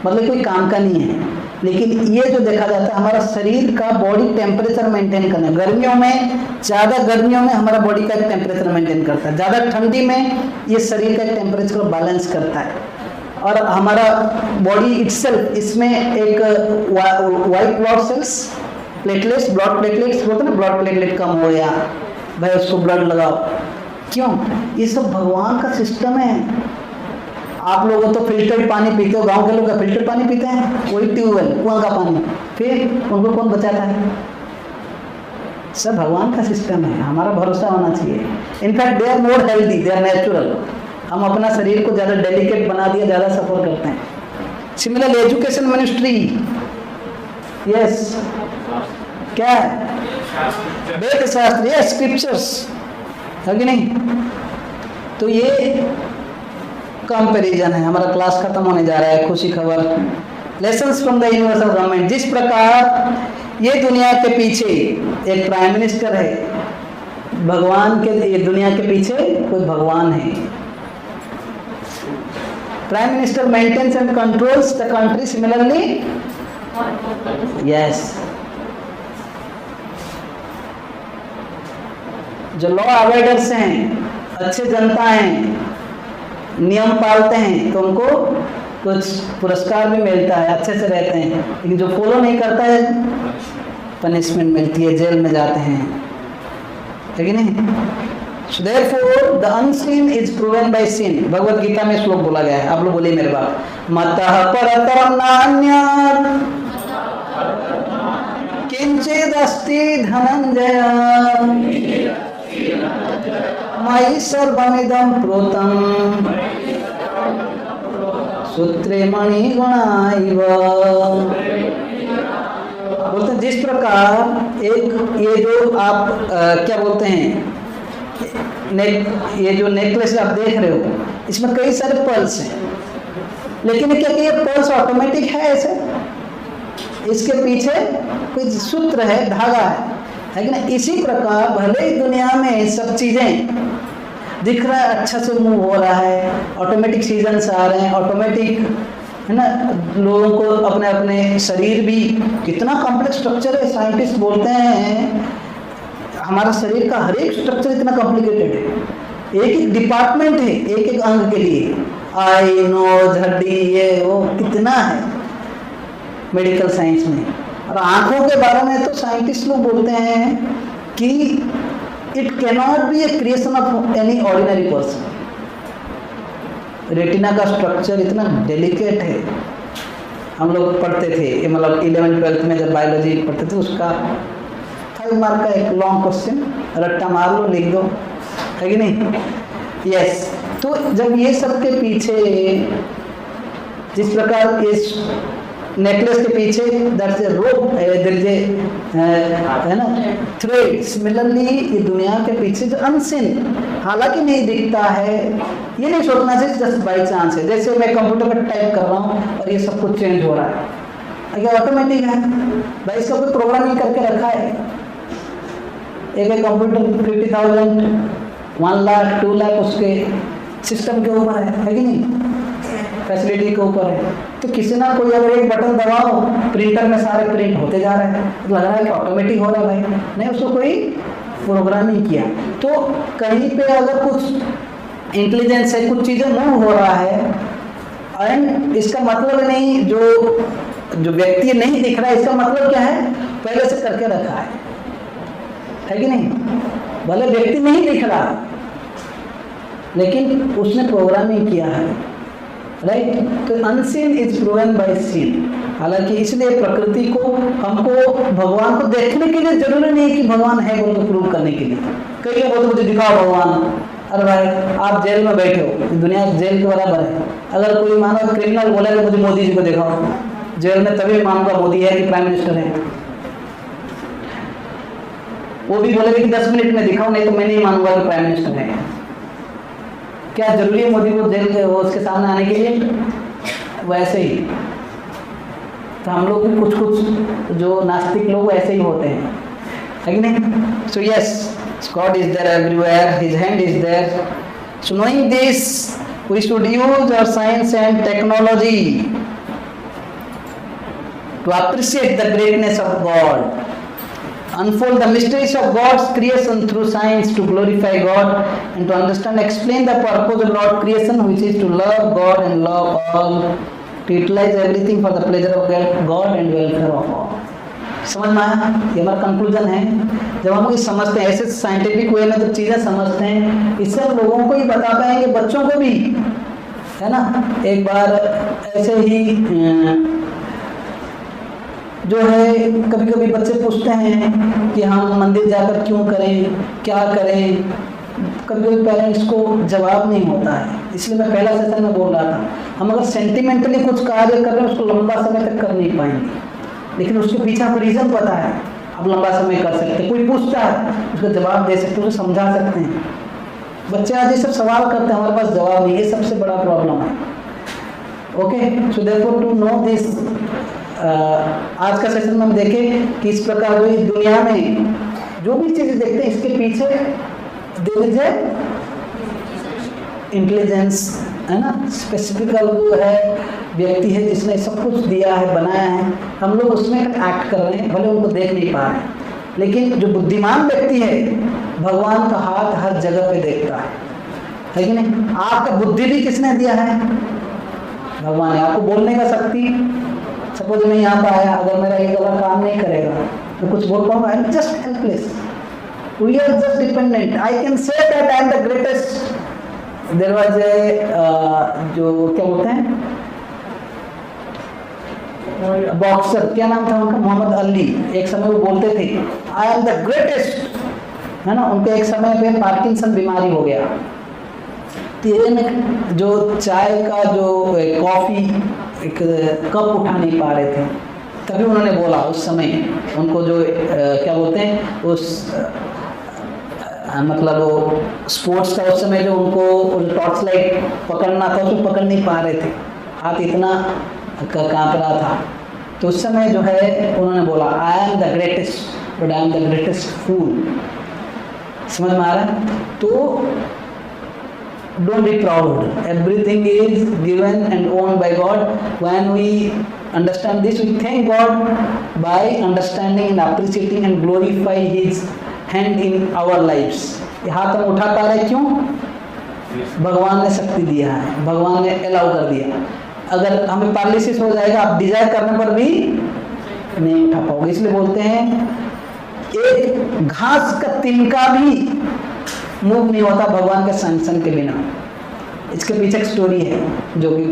मतलब कोई काम का नहीं है, लेकिन ये जो देखा जाता है हमारा शरीर का बॉडी टेम्परेचर मेंटेन करना। गर्मियों में, ज़्यादा गर्मियों में हमारा बॉडी का एक टेम्परेचर मेंटेन करता है, ज़्यादा ठंडी में ये शरीर का एक टेम्परेचर को बैलेंस करता है। और हमारा बॉडी इटसेल्फ, इसमें एक white blood cells, platelets, blood platelets बोलते हैं ना, ब्लड प्लेटलेट कम हो या भाई उसको ब्लड लगाओ। क्यों? ये सब भगवान का सिस्टम है। आप लोग तो फिल्टर्ड पानी पीते हो, गांव के लोग फिल्टर्ड पानी पीते हैं, वही ट्यूबवेल, कुआं का पानी, फिर उनको कौन बचाता है? सब भगवान का सिस्टम है, हमारा भरोसा होना चाहिए। In fact they are more healthy, they are natural. हम अपना शरीर को ज़्यादा डेलिकेट बना दिया, ज़्यादा सफर करते हैं। सिमिलर एजुकेशन मिनिस्ट्री, यस, क्या है? वेद शास्त्र, ये स्क्रिप्चर्स, है कि नहीं? तो ये कंपैरिजन है। हमारा क्लास खत्म होने जा रहा है, खुशी खबर, lessons from the universal government. जिस प्रकार ये दुनिया के पीछे एक प्राइम मिनिस्टर है, भगवान के ये दुनिया के पीछे कोई भगवान है। Prime minister maintains and controls the country. Similarly, yes, जो लॉ अवॉइडर्स हैं, अच्छे जनता हैं, नियम पालते हैं, तो उनको कुछ पुरस्कार भी मिलता है, अच्छे से रहते हैं। लेकिन जो फॉलो नहीं करता है, पनिशमेंट मिलती है, जेल में जाते हैं, है कि नहीं? So therefore the unseen is proven by sin। Bhagavad Gita में श्लोक बोला गया है, आप लोग बोलिए मेरे बाप। मतः परतरं नान्यत् किंचिदस्ति धनंजय मयि सर्वमिदं प्रोतं सूत्रे मणिगुणा इव। बोलते हैं जिस प्रकार एक ये जो आप क्या बोलते हैं, ये जो नेकलेस आप देख रहे हो इसमें कई सारे पर्ल्स हैं, लेकिन क्या ये पर्ल्स ऑटोमेटिक है ऐसे? इसके पीछे कोई सूत्र है, धागा है कि ना? इसी प्रकार भले ही दुनिया में सब चीजें दिख रहा है, अच्छा से मूव हो रहा है, ऑटोमेटिक सीजन्स आ रहे हैं, ऑटोमेटिक है ना, लोगों को अपने अपने शरीर भी कितना कॉम्प्लेक्स स्ट्रक्चर है। साइंटिस्ट बोलते हैं हमारा शरीर का हर एक स्ट्रक्चर इतना कॉम्प्लिकेटेड है, एक एक डिपार्टमेंट है एक एक अंग के लिए, आई नोज हड्डी ये वो कितना है मेडिकल साइंस में। और आंखों के बारे में तो साइंटिस्ट लोग बोलते हैं कि it cannot be a creation of any ordinary person. Retina का स्ट्रक्चर इतना डेलिकेट है, हम लोग पढ़ते थे मतलब 11th-12th में जब बायोलॉजी पढ़ते थे, उसका 5 मार्क का एक लॉन्ग क्वेश्चन रट्टा मार लो लिख दो, है कि नहीं? यस। तो जब ये सब के पीछे जिस प्रकार इस नेकलेस के पीछे दैट्स ए रोप, है ना, थ्रेड, सिमिलरली ये दुनिया के पीछे जो अनसीन हालांकि नहीं दिखता है, ये नहीं सोचना चाहिए जस्ट बाई चांस है। जैसे मैं कंप्यूटर पर टाइप कर रहा हूँ और ये सब कुछ चेंज हो रहा है, ये ऑटोमेटिक है भाई, इसका कोई प्रोग्रामिंग करके रखा है। एक कंप्यूटर 50,000 1 लाख 2 लाख उसके सिस्टम के ऊपर है कि नहीं, फैसिलिटी के ऊपर है। तो किसी ना कोई अगर एक बटन दबाओ प्रिंटर में सारे प्रिंट होते जा रहे हैं, तो लग रहा है कि ऑटोमेटिक हो रहा है भाई, नहीं उसको कोई प्रोग्रामिंग किया। तो कहीं पे अगर कुछ इंटेलिजेंस है, कुछ चीज़ें मूव हो रहा है एंड इसका मतलब नहीं जो व्यक्ति नहीं दिख रहा है, इसका मतलब क्या है पहले से करके रखा है कि नहीं? भले व्यक्ति नहीं दिख रहा लेकिन उसने प्रोग्रामिंग किया है, राइट? तो unseen is proven by seen. हालांकि इसलिए प्रकृति को हमको भगवान को देखने के लिए जरूरी नहीं कि भगवान है बोल को प्रूव करने के लिए। कई लोग बोलते मुझे दिखाओ भगवान, अरे भाई आप जेल में बैठे हो, दुनिया जेल के बराबर है। अगर कोई मानो क्रिमिनल बोला कि मुझे मोदी जी को दिखाओ, जेल में तभी मानूंगा मोदी है कि प्राइम मिनिस्टर है। वो भी बोलेगा कि 10 मिनट में दिखाओ, नहीं तो मैं नहीं मानूंगा कि प्राइम मिनिस्टर है। क्या जरूरी है मोदी को जेल के उसके सामने आने के लिए? वैसे ही तो हम लोग भी कुछ जो नास्तिक लोग ऐसे ही होते हैं, है कि नहीं? So yes, God is there everywhere, his hand is there. So knowing this we should use our science and technology to appreciate the greatness of God, unfold the mysteries of God's creation through science to glorify God and to understand, explain the purpose of Lord's creation, which is to love God and love all, to utilize everything for the pleasure of God and welfare of all. समझ में आया? ये हमारा conclusion है। जब हम ये समझते हैं ऐसे साइंटिफिक वे में जब चीज़ें समझते हैं, इससे हम लोगों को ही बता पाएंगे, बच्चों को भी, है ना? एक बार ऐसे ही जो है कभी कभी बच्चे पूछते हैं कि हम मंदिर जाकर क्यों करें, क्या करें, कभी कभी पेरेंट्स को जवाब नहीं होता है। इसलिए मैं पहला सेशन में बोल रहा था, हम अगर सेंटिमेंटली कुछ कार्य कर रहे हैं उसको लंबा समय तक कर नहीं पाएंगे, लेकिन उसके पीछे आपको रीज़न पता है, आप लंबा समय कर सकते हैं। कोई पूछता है उसका जवाब दे सकते हैं, उसे समझा सकते हैं। बच्चे आज ये सब सवाल करते हैं, हमारे पास जवाब नहीं, ये सबसे बड़ा प्रॉब्लम है। Okay, so therefore to know this, आज का सेशन में हम देखें कि इस प्रकार जो इस दुनिया में जो भी चीज़ें देखते हैं इसके पीछे देयर इज इंटेलिजेंस, है ना? स्पेसिफिकल जो है व्यक्ति है जिसने सब कुछ दिया है, बनाया है, हम लोग उसमें एक्ट कर रहे हैं, भले उनको देख नहीं पा रहे हैं, लेकिन जो बुद्धिमान व्यक्ति है भगवान का हाथ हर जगह पे देखता है कि नहीं? आपका बुद्धि भी किसने दिया है? भगवान है। आपको बोलने का शक्ति, सपोज मैं यहाँ पर आया, अगर मेरा ये गला काम नहीं करेगा तो कुछ बोल पाऊंगा? I am just helpless, we are just dependent. I can say that I am the greatest. There was a जो क्या बोलते हैं बॉक्सर, क्या नाम था उनका, मोहम्मद अली, एक समय वो बोलते थे आई एम द ग्रेटेस्ट, है ना? उनके एक समय पे पार्किंसन बीमारी हो गया, जो चाय का जो कॉफ़ी एक कप उठा नहीं पा रहे थे, तभी उन्होंने बोला उस समय उनको जो क्या बोलते हैं उस मतलब वो स्पोर्ट्स का उस समय जो उनको टॉर्च लाइट पकड़ना था उसको पकड़ नहीं पा रहे थे, हाथ इतना कांप रहा था। तो उस समय जो है उन्होंने बोला I am the greatest but I am the greatest fool. समझ में आ रहा है? तो don't be proud, everything is given and owned by God. When we understand this, we thank God by understanding and appreciating and glorify His hand in our lives. ये हाथ हम उठा पा रहे क्यों? भगवान ने शक्ति दिया है, भगवान ने अलाउ कर दिया। अगर हमें पैरालिसिस हो जाएगा, आप डिजायर करने पर भी नहीं उठा पाओगे। इसलिए बोलते हैं एक घास का तिनका भी मूव नहीं होता भगवान के सैंक्शन के बिना। इसके पीछे एक स्टोरी है जो कि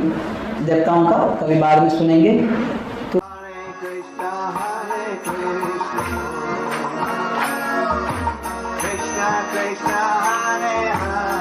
देवताओं का कभी बाद में सुनेंगे। तो Krishna Krishna Hare Hare